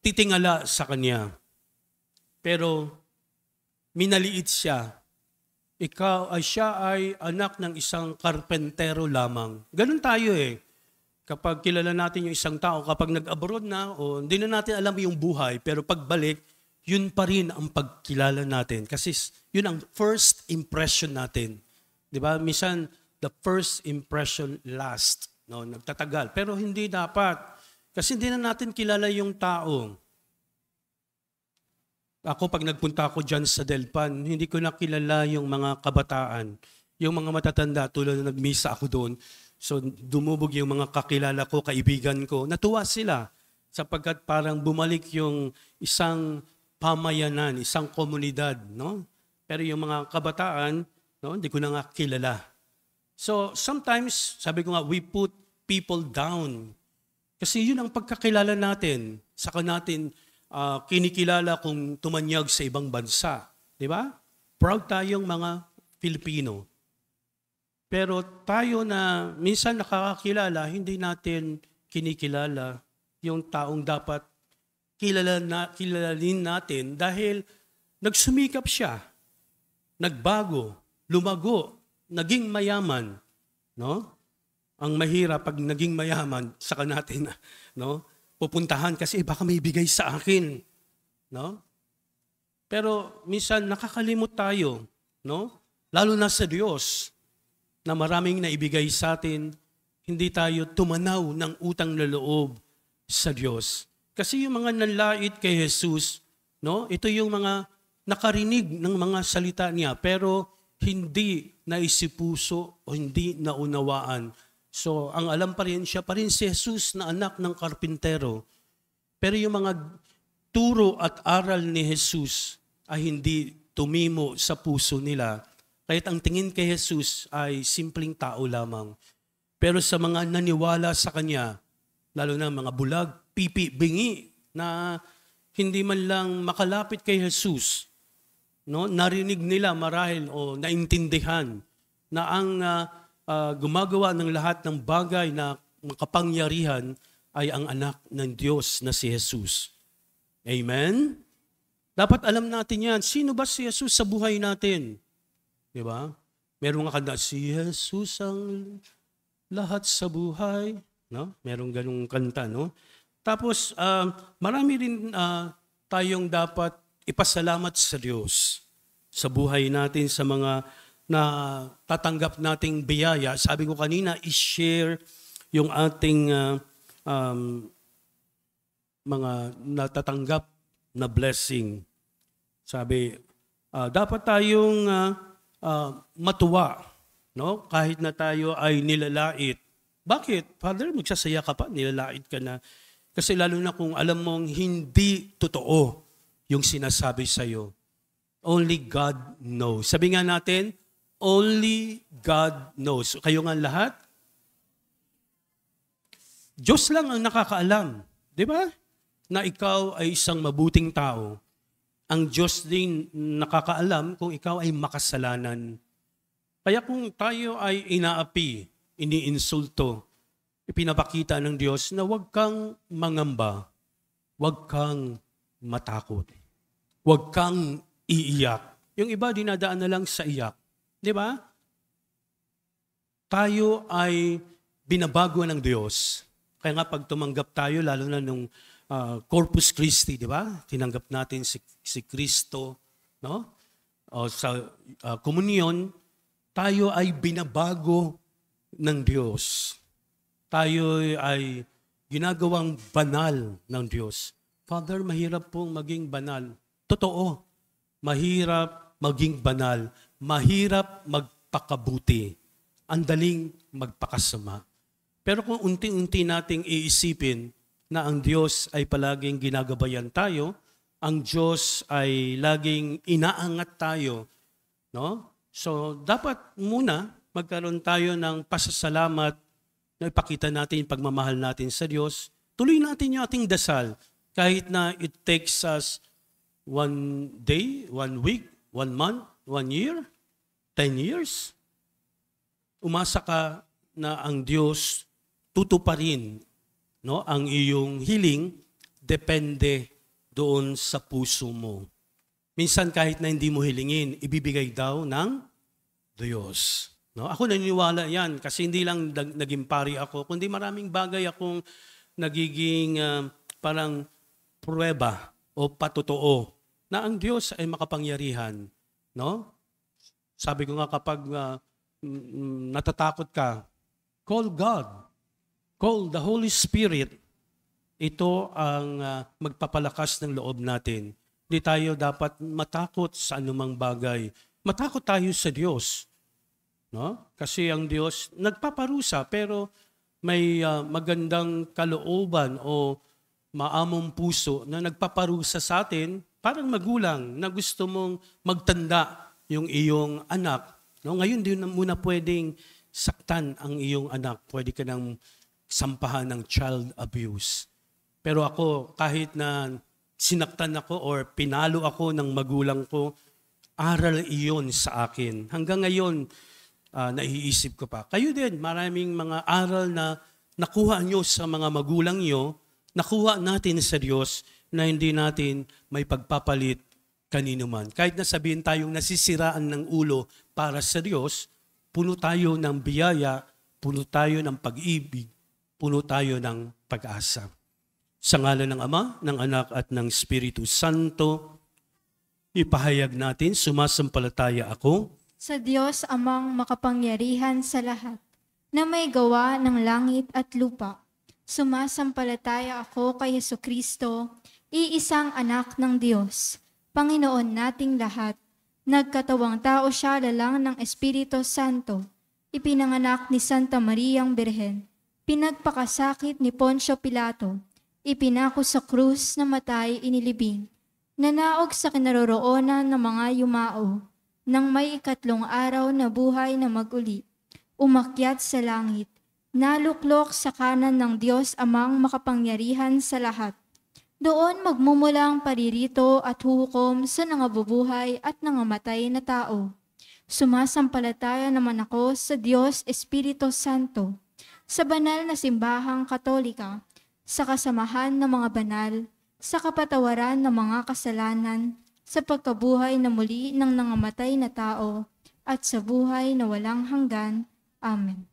titingala sa kanya. Pero minaliit siya. Siya ay anak ng isang karpentero lamang. Ganun tayo eh. Kapag kilala natin yung isang tao, kapag nag-abroad na, o hindi na natin alam yung buhay, pero pagbalik, yun pa rin ang pagkilala natin. Kasi yun ang first impression natin. Di ba? Minsan, the first impression last. No? Nagtatagal. Pero hindi dapat. Kasi hindi na natin kilala yung tao. Ako, pag nagpunta ako dyan sa Delpan, hindi ko nakilala yung mga kabataan. Yung mga matatanda, tulad na nagmisa ako doon. So, dumubog yung mga kakilala ko, kaibigan ko. Natuwa sila sapagkat parang bumalik yung isang pamayanan, isang komunidad. No? Pero yung mga kabataan, no, hindi ko na nga kilala. So, sometimes, sabi ko nga, we put people down. Kasi yun ang pagkakilala natin. Saka natin kinikilala kung tumanyag sa ibang bansa. Di ba? Proud tayong mga Pilipino. Pero tayo na minsan nakakakilala, hindi natin kinikilala yung taong dapat kilalin natin dahil nagsumikap siya, nagbago, lumago, naging mayaman. No? Ang mahirap pag naging mayaman, saka natin no, pupuntahan kasi baka may bigay sa akin. No? Pero minsan nakakalimot tayo, no? Lalo na sa Diyos, na maraming naibigay sa atin, hindi tayo tumanaw ng utang na loob sa Diyos. Kasi yung mga nanlait kay Jesus, no, ito yung mga nakarinig ng mga salita niya, pero hindi naisipuso o hindi naunawaan. So, ang alam pa rin, siya pa rin si Jesus na anak ng karpintero. Pero yung mga turo at aral ni Jesus ay hindi tumimo sa puso nila. Kahit ang tingin kay Jesus ay simpleng tao lamang. Pero sa mga naniwala sa Kanya, lalo na mga bulag, pipi, bingi, na hindi man lang makalapit kay Jesus, no? Narinig nila marahil o naintindihan na ang gumagawa ng lahat ng bagay na makapangyarihan ay ang anak ng Diyos na si Jesus. Amen? Dapat alam natin yan. Sino ba si Jesus sa buhay natin? Di ba? Meron nga kanta, si Jesus ang lahat sa buhay. No? Merong ganung kanta, no? Tapos, marami rin tayong dapat ipasalamat sa Diyos sa buhay natin, sa mga na tatanggap nating biyaya. Sabi ko kanina, i-share yung ating mga natatanggap na blessing. Sabi, dapat tayong matuwa, no? Kahit na tayo ay nilalait. Bakit? Father, magsasaya ka pa, nilalait ka na. Kasi lalo na kung alam mong hindi totoo yung sinasabi sa'yo. Only God knows. Sabi nga natin, only God knows. Kayo nga lahat, Diyos lang ang nakakaalam. Di ba? Na ikaw ay isang mabuting tao. Ang Diyos din nakakaalam kung ikaw ay makasalanan. Kaya kung tayo ay inaapi, iniinsulto, ipinapakita ng Diyos na huwag kang mangamba, huwag kang matakot, huwag kang iiyak. Yung iba dinadaan na lang sa iyak. Di ba? Tayo ay binabago ng Diyos. Kaya nga pag tumanggap tayo, lalo na nung Corpus Christi, di ba? Tinanggap natin si Kristo, no? O sa komunyon, tayo ay binabago ng Diyos. Tayo ay ginagawang banal ng Diyos. Father, mahirap pong maging banal. Totoo, mahirap maging banal. Mahirap magpakabuti. Ang daling magpakasama. Pero kung unti-unti nating iisipin na ang Diyos ay palaging ginagabayan tayo, ang Diyos ay laging inaangat tayo, no? So, dapat muna magkaroon tayo ng pasasalamat na ipakita natin yung pagmamahal natin sa Diyos. Tuloy natin yung ating dasal. Kahit na it takes us 1 day, 1 week, 1 month, 1 year, 10 years. Umasa ka na ang Diyos tutuparin, no, ang iyong hiling, depende doon sa puso mo. Minsan kahit na hindi mo hilingin, ibibigay daw ng Diyos. No? Ako naniniwala yan kasi hindi lang naging pari ako, kundi maraming bagay akong nagiging parang pruweba o patotoo na ang Diyos ay makapangyarihan. No? Sabi ko nga kapag natatakot ka, call God. Call the Holy Spirit. Ito ang magpapalakas ng loob natin. Hindi tayo dapat matakot sa anumang bagay. Matakot tayo sa Diyos. No? Kasi ang Diyos nagpaparusa pero may magandang kalooban o maamong puso na nagpaparusa sa atin, parang magulang na gusto mong magtanda yung iyong anak. No? Ngayon, di na muna pwedeng saktan ang iyong anak. Pwede ka nang sampahan ng child abuse. Pero ako, kahit na sinaktan ako or pinalo ako ng magulang ko, aral iyon sa akin. Hanggang ngayon, naiisip ko pa. Kayo din, maraming mga aral na nakuha nyo sa mga magulang nyo, nakuha natin sa Diyos na hindi natin may pagpapalit kanino man. Kahit na sabihin tayong nasisiraan ng ulo para sa Diyos, puno tayo ng biyaya, puno tayo ng pag-ibig, puno tayo ng pag-asa. Sa ngalan ng Ama, ng Anak at ng Espiritu Santo, ipahayag natin, sumasampalataya ako Sa Diyos amang makapangyarihan sa lahat, na may gawa ng langit at lupa. Sumasampalataya ako kay Jesucristo, iisang anak ng Diyos, Panginoon nating lahat. Nagkatawang tao siya lalang ng Espiritu Santo. Ipinanganak ni Santa Mariang Birhen. Pinagpakasakit ni Poncio Pilato. Ipinako sa krus na matay inilibing. Nanaog sa kinaroroonan ng mga yumao. Nang may 3 araw na buhay na maguli. Umakyat sa langit. Naluklok sa kanan ng Diyos amang makapangyarihan sa lahat. Doon magmumulang paririto at huhukom sa nangabubuhay at nangamatay na tao. Sumasampalataya naman ako sa Diyos Espiritu Santo, sa banal na simbahang Katolika, sa kasamahan ng mga banal, sa kapatawaran ng mga kasalanan, sa pagkabuhay na muli ng nangamatay na tao, at sa buhay na walang hanggan. Amen.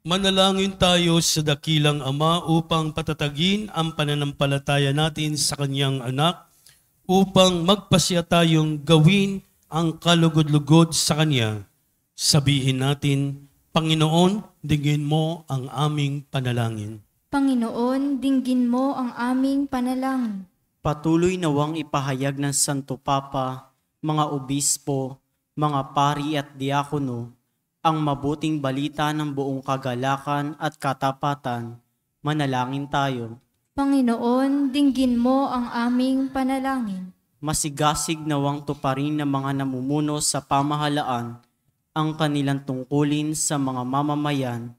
Manalangin tayo sa dakilang Ama upang patatagin ang pananampalataya natin sa Kanyang anak, upang magpasya tayong gawin ang kalugod-lugod sa Kanya. Sabihin natin, Panginoon, dinggin mo ang aming panalangin. Panginoon, dinggin mo ang aming panalangin. Patuloy nawang ipahayag ng Santo Papa, mga obispo, mga pari at diakono, ang mabuting balita ng buong kagalakan at katapatan. Manalangin tayo. Panginoon, dinggin mo ang aming panalangin. Masigasig nawang tuparin ng mga namumuno sa pamahalaan ang kanilang tungkulin sa mga mamamayan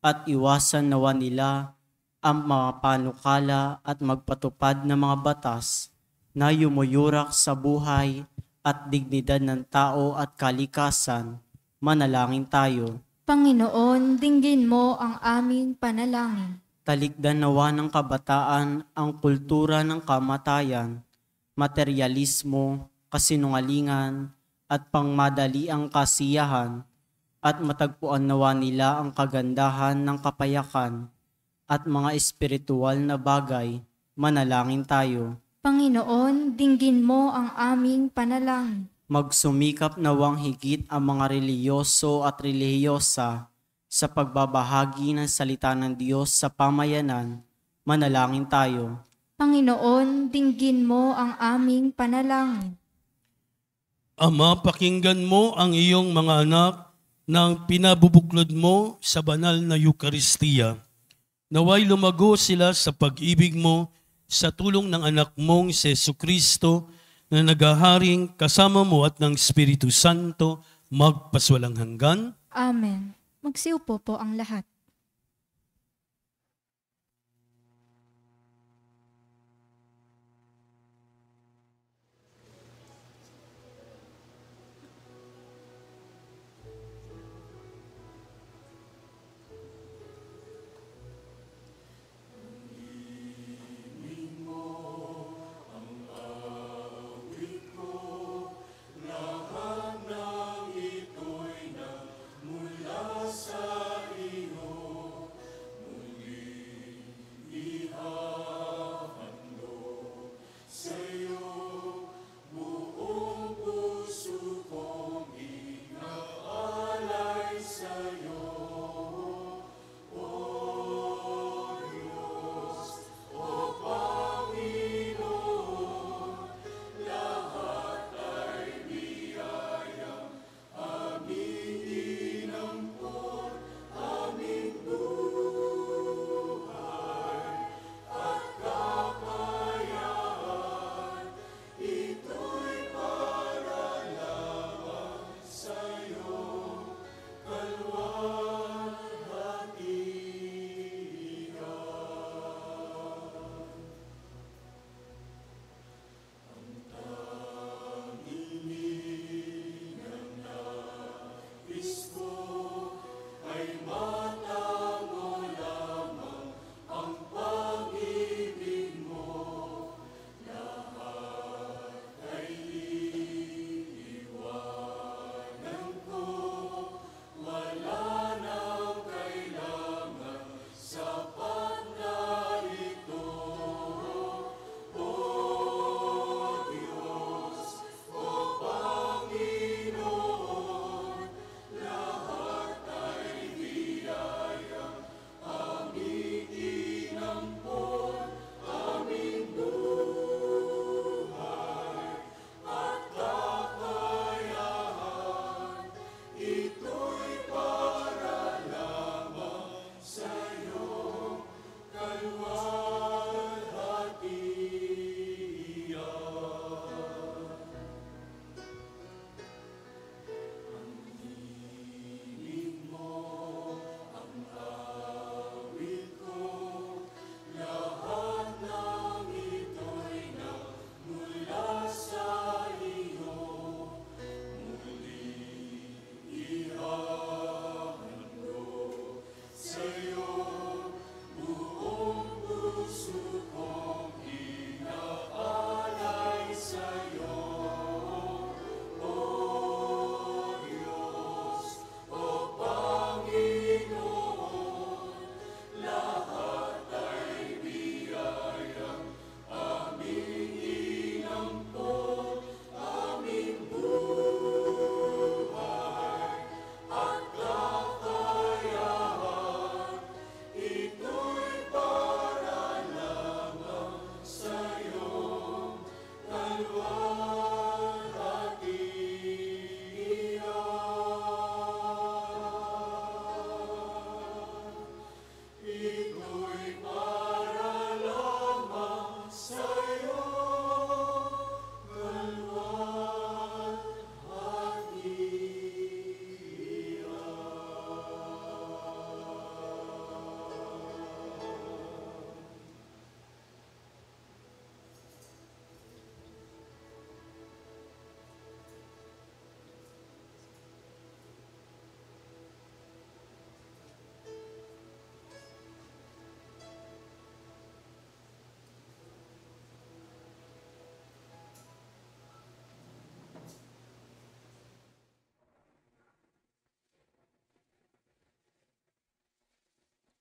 at iwasan nawa nila ang mga panukala at magpatupad ng mga batas na yumuyurak sa buhay at dignidad ng tao at kalikasan. Manalangin tayo. Panginoon, dinggin mo ang aming panalangin. Talikdan nawa ng kabataan ang kultura ng kamatayan, materialismo, kasinungalingan, at pangmadaliang kasiyahan, at matagpuan nawa nila ang kagandahan ng kapayakan at mga espiritual na bagay. Manalangin tayo. Panginoon, dinggin mo ang aming panalangin. Magsumikap nawang higit ang mga reliyoso at relihiyosa sa pagbabahagi ng salita ng Diyos sa pamayanan. Manalangin tayo. Panginoon, dinggin mo ang aming panalangin. Ama, pakinggan mo ang iyong mga anak nang pinabubuklod mo sa banal na Eukaristiya. Naway lumago sila sa pag-ibig mo sa tulong ng anak mong si Jesucristo na naghaharing kasama mo at ng Espiritu Santo magpaswalang hanggan. Amen. Magsiupo po ang lahat.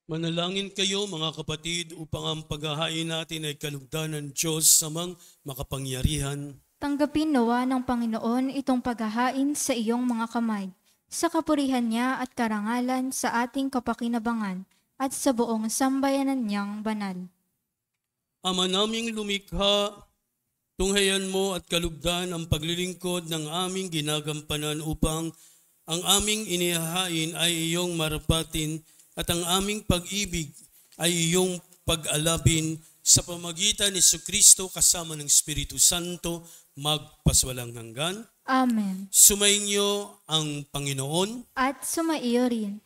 Manalangin kayo mga kapatid upang ang paghahain natin ay kalugdan ng Diyos samang makapangyarihan. Tanggapin nawa ng Panginoon itong paghahain sa iyong mga kamay, sa kapurihan niya at karangalan sa ating kapakinabangan at sa buong sambayanan niyang banal. Ama naming lumikha, tunghayan mo at kalugdan ang paglilingkod ng aming ginagampanan upang ang aming inihahain ay iyong marapatin at ang aming pag-ibig ay iyong pag-alabin sa pamagitan ni Jesucristo kasama ng Espiritu Santo magpaswalang hanggan. Amen. Sumainyo ang Panginoon. At sumaiyo rin.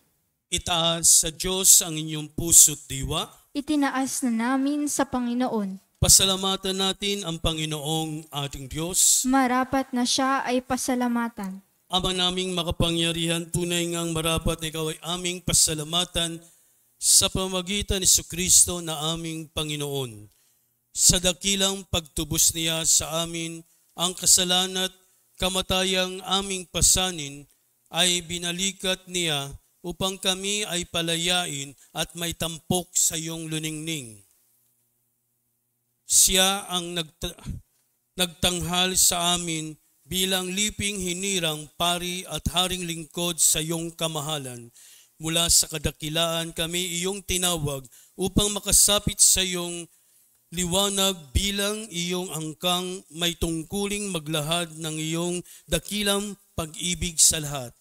Itaas sa Diyos ang inyong puso't diwa. Itinaas na namin sa Panginoon. Pasalamatan natin ang Panginoong ating Diyos. Marapat na siya ay pasalamatan. Ama naming makapangyarihan, tunay ngang marapat na ikaw ay aming pasalamatan sa pamagitan ni Jesucristo na aming Panginoon. Sa dakilang pagtubos niya sa amin, ang kasalanan at kamatayang aming pasanin ay binalikat niya upang kami ay palayain at may tampok sa iyong luningning. Siya ang nagtanghal sa amin bilang liping hinirang pari at haring lingkod sa iyong kamahalan. Mula sa kadakilaan kami iyong tinawag upang makasapit sa iyong liwanag bilang iyong angkang may tungkuling maglahad ng iyong dakilang pag-ibig sa lahat.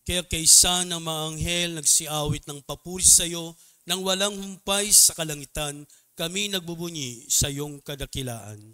Kaya kaysa ng mga anghel nagsiawit ng papuri sa iyo nang walang humpay sa kalangitan, kami nagbubunyi sa iyong kadakilaan.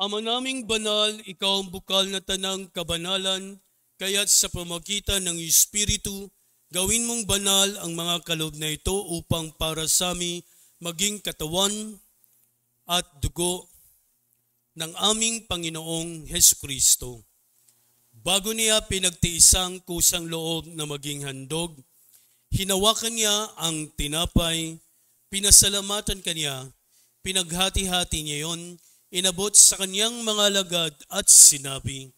Ama naming banal, ikaw ang bukal na tanang kabanalan, kaya't sa pamagitan ng Espiritu, gawin mong banal ang mga kaloob na ito upang para sa amin maging katawan at dugo ng aming Panginoong Hesukristo. Bago niya pinagtiisang kusang loob na maging handog, hinawakan niya ang tinapay, pinasalamatan kanya, pinaghati-hati niya yon, inabot sa kanyang mga alagad at sinabi,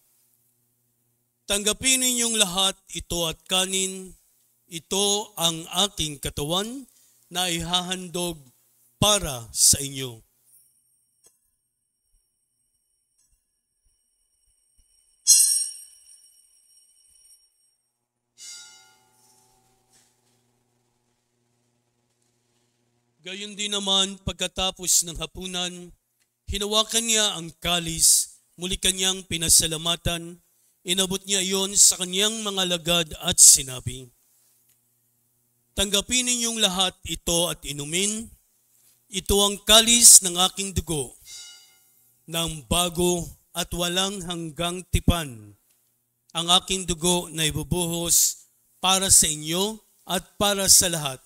"Tanggapin ninyong lahat ito at kanin, ito ang aking katawan na ihahandog para sa inyo." Gayon din naman pagkatapos ng hapunan, hinawakan niya ang kalis, muli kanyang pinasalamatan, inabot niya iyon sa kanyang mga alagad at sinabi, "Tanggapin ninyong lahat ito at inumin, ito ang kalis ng aking dugo, ng bago at walang hanggang tipan, ang aking dugo na ibubuhos para sa inyo at para sa lahat,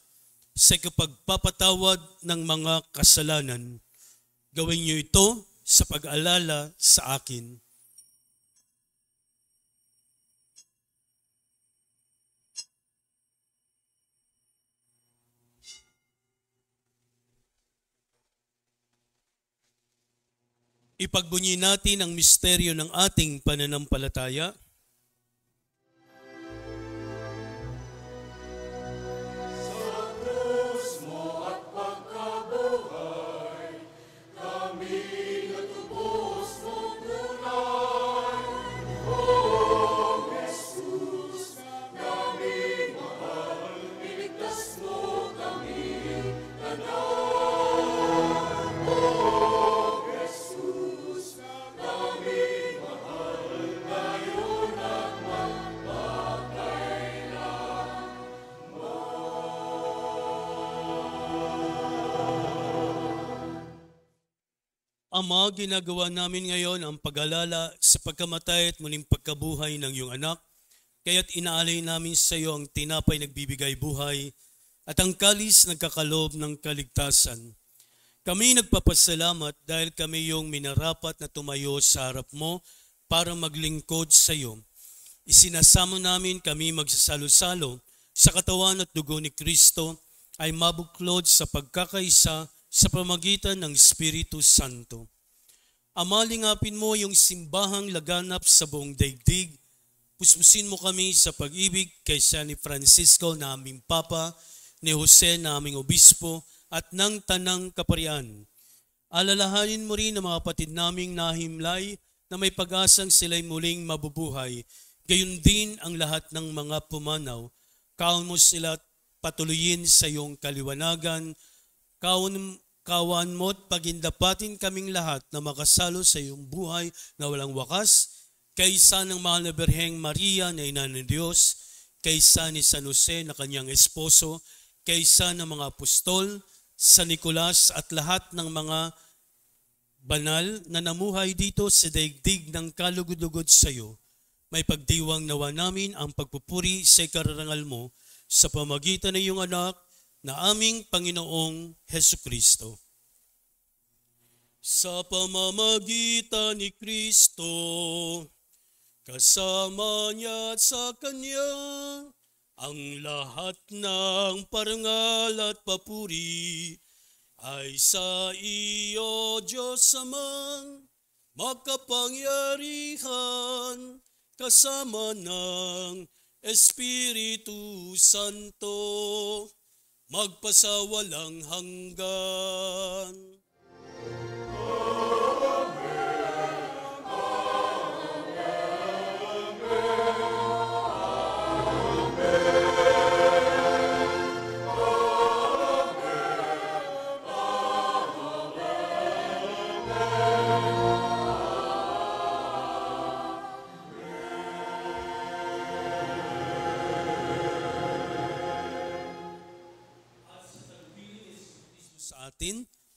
sa kapagpapatawad ng mga kasalanan. Gawin niyo ito sa pag-alala sa akin." Ipagbunyi natin ang misteryo ng ating pananampalataya. Amen. Ama, ginagawa namin ngayon ang pag-alala sa pagkamatay at muling pagkabuhay ng iyong anak. Kaya't inaalay namin sa iyo ang tinapay nagbibigay buhay at ang kalis nagkakalob ng kaligtasan. Kami nagpapasalamat dahil kami yung minarapat na tumayo sa harap mo para maglingkod sa iyo. Isinasamo namin kami magsasalo-salo sa katawan at dugo ni Kristo ay mabuklod sa pagkakaisa sa pamagitan ng Espiritu Santo. Ama, lingapin mo yung simbahang laganap sa buong daigdig. Puspusin mo kami sa pag-ibig kay San Francisco na aming Papa, ni Jose na aming Obispo, at ng Tanang Kaparian. Alalahanin mo rin ang mga kapatid naming nahimlay na may pag-asang sila'y muling mabubuhay. Gayon din ang lahat ng mga pumanaw. Kawan mo sila patuloyin sa iyong kaliwanagan. Kawan mo at pagindapatin kaming lahat na makasalo sa iyong buhay na walang wakas, kaysa ng mahal na Birheng Maria na Ina ng Diyos, kaysa ni San Jose na kanyang esposo, kaysa ng mga apostol, San Nicolas at lahat ng mga banal na namuhay dito sa daigdig ng kalugod-lugod sa iyo. May pagdiwang nawa namin ang pagpupuri sa ikarangal mo sa pamagitan ng iyong anak na aming Panginoong Hesukristo. Sa pamamagitan ni Kristo, kasama niya at sa Kanya, ang lahat ng parangal at papuri ay sa iyo, Diyos Amang makapangyarihan, kasama ng Espiritu Santo, magpasawalang hanggan.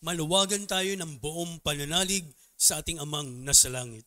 Maluwagan tayo ng buong pananalig sa ating Amang nasa langit.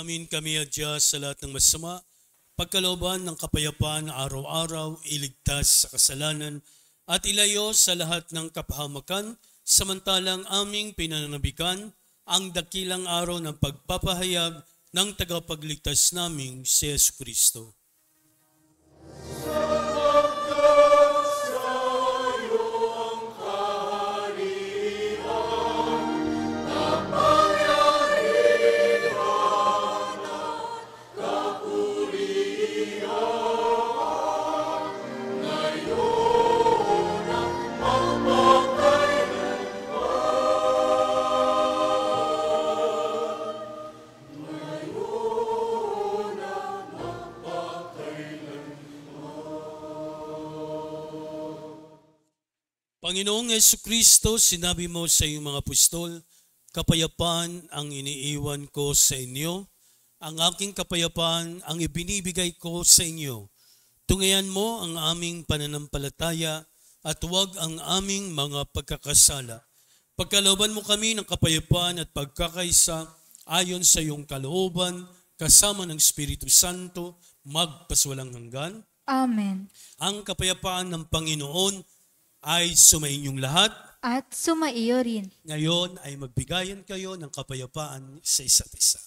Namin kami adya sa lahat ng masama, pagkalooban ng kapayapaan na araw-araw, iligtas sa kasalanan, at ilayo sa lahat ng kapahamakan, samantalang aming pinananabikan ang dakilang araw ng pagpapahayag ng tagapagligtas naming si Jesu Kristo. Sa Panginoong Jesucristo, sinabi mo sa iyong mga apostol, kapayapaan ang iniiwan ko sa inyo, ang aking kapayapaan ang ibinibigay ko sa inyo. Tungayan mo ang aming pananampalataya at huwag ang aming mga pagkakasala. Pagkalooban mo kami ng kapayapaan at pagkakaisa ayon sa iyong kalooban, kasama ng Espiritu Santo, magpaswalang hanggan. Amen. Ang kapayapaan ng Panginoon ay sumainyong lahat. At sumaiyo rin. Ngayon ay magbigayan kayo ng kapayapaan sa isa't isa.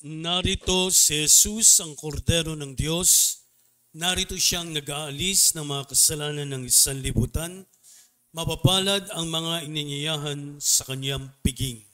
Narito si Jesus, ang kordero ng Diyos. Narito siyang nag-aalis ng mga kasalanan ng sanlibutan. Mapapalad ang mga ininyayahan sa kanyang piging.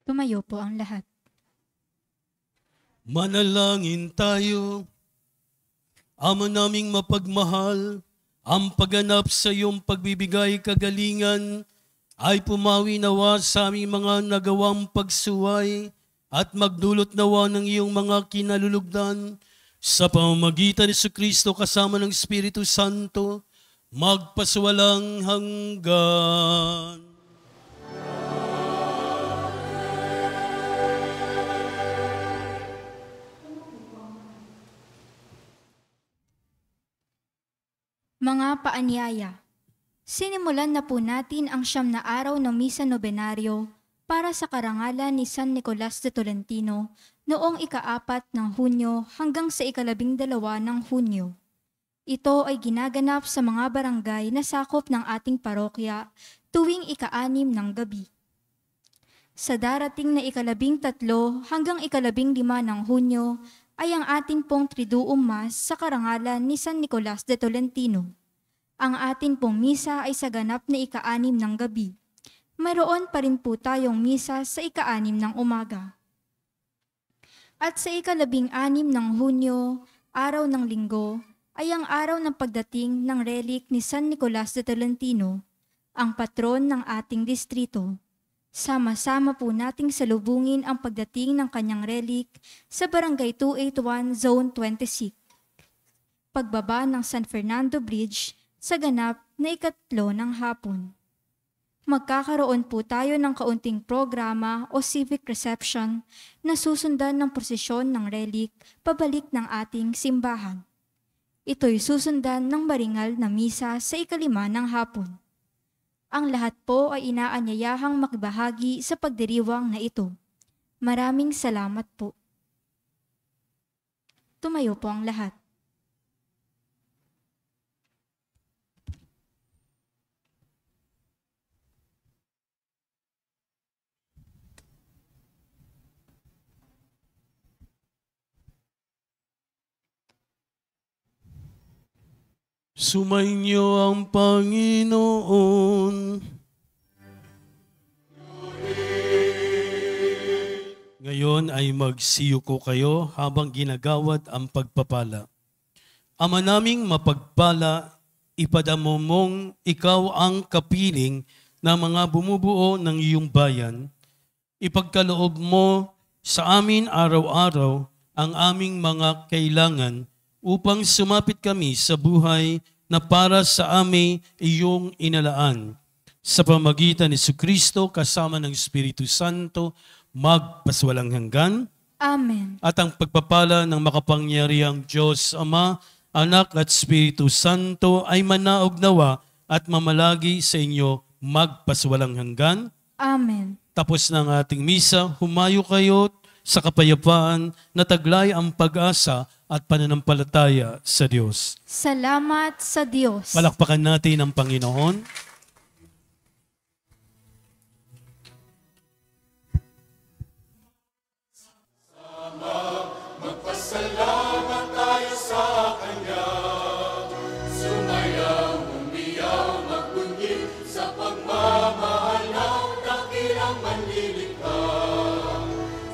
Tumayo po ang lahat. Manalangin tayo. Ama naming mapagmahal, ang pagganap sa iyong pagbibigay kagalingan ay pumawi nawa sa aming mga nagawang pagsuway at magdulot nawa ng iyong mga kinalulugdan sa pamamagitan ni Jesucristo kasama ng Espiritu Santo, magpaswalang hanggan. Mga paanyaya, sinimulan na po natin ang 9 na araw ng Misa Nobenaryo para sa karangalan ni San Nicolas de Tolentino noong ika-4 ng Hunyo hanggang sa ika-12 ng Hunyo. Ito ay ginaganap sa mga barangay na sakop ng ating parokya tuwing ika-6 ng gabi. Sa darating na ika-13 hanggang ika-15 ng Hunyo ay ang atin pong Triduum Mass sa karangalan ni San Nicolas de Tolentino. Ang atin pong misa ay sa ganap na ika-6 ng gabi. Mayroon pa rin po tayong misa sa ika-6 ng umaga. At sa ika-16 ng Hunyo, araw ng linggo, ay ang araw ng pagdating ng relic ni San Nicolas de Tolentino, ang patron ng ating distrito. Sama-sama po nating salubungin ang pagdating ng kanyang relic sa Barangay 281 Zone 26. Pagbaba ng San Fernando Bridge sa ganap na ika-3 ng hapon. Magkakaroon po tayo ng kaunting programa o civic reception na susundan ng prosesyon ng relic pabalik ng ating simbahan. Ito'y susundan ng maringal na misa sa ika-5 ng hapon. Ang lahat po ay inaanyayahang makibahagi sa pagdiriwang na ito. Maraming salamat po. Tumayo po ang lahat. Sumainyo ang Panginoon. Ngayon ay magsiyuko kayo habang ginagawad ang pagpapala. Ama naming mapagpala, ipadamo mong ikaw ang kapiling ng mga bumubuo ng iyong bayan. Ipagkaloob mo sa amin araw-araw ang aming mga kailangan upang sumapit kami sa buhay na para sa amin iyong inalaan. Sa pamagitan ni Jesucristo kasama ng Espiritu Santo, magpaswalang hanggan. Amen. At ang pagpapala ng makapangyarihang Diyos Ama, Anak at Espiritu Santo ay manaog nawa at mamalagi sa inyo magpaswalang hanggan. Amen. Tapos ng ating misa, humayo kayo sa kapayapaan na taglay ang pag-asa at pananampalataya sa Diyos. Salamat sa Diyos. Palakpakan natin ang Panginoon. Magpasalamat tayo sa Kanya. Sumayaw, umiyaw, magbunyi sa pagmamahal ng dakilang manlilikha.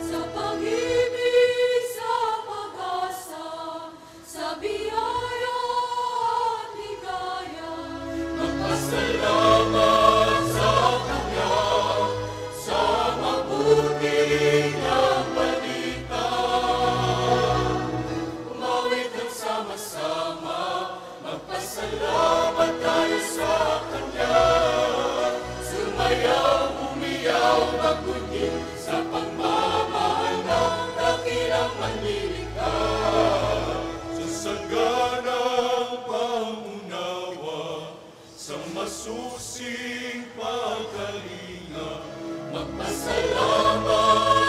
Sa pag-ibig, sa pag-asa, sa biyaya at ligaya. Magpasalamat sa Kanya sa mabuti ng balita. Umawit ng sama-sama, magpasalamat tayo sa Kanya. Sumayaw, umiyaw, magbunyi sa pagmamahal ng dakilang manlilikha. Sa sangganang pangunawa, sa masusing pagkalinga, magpasalamat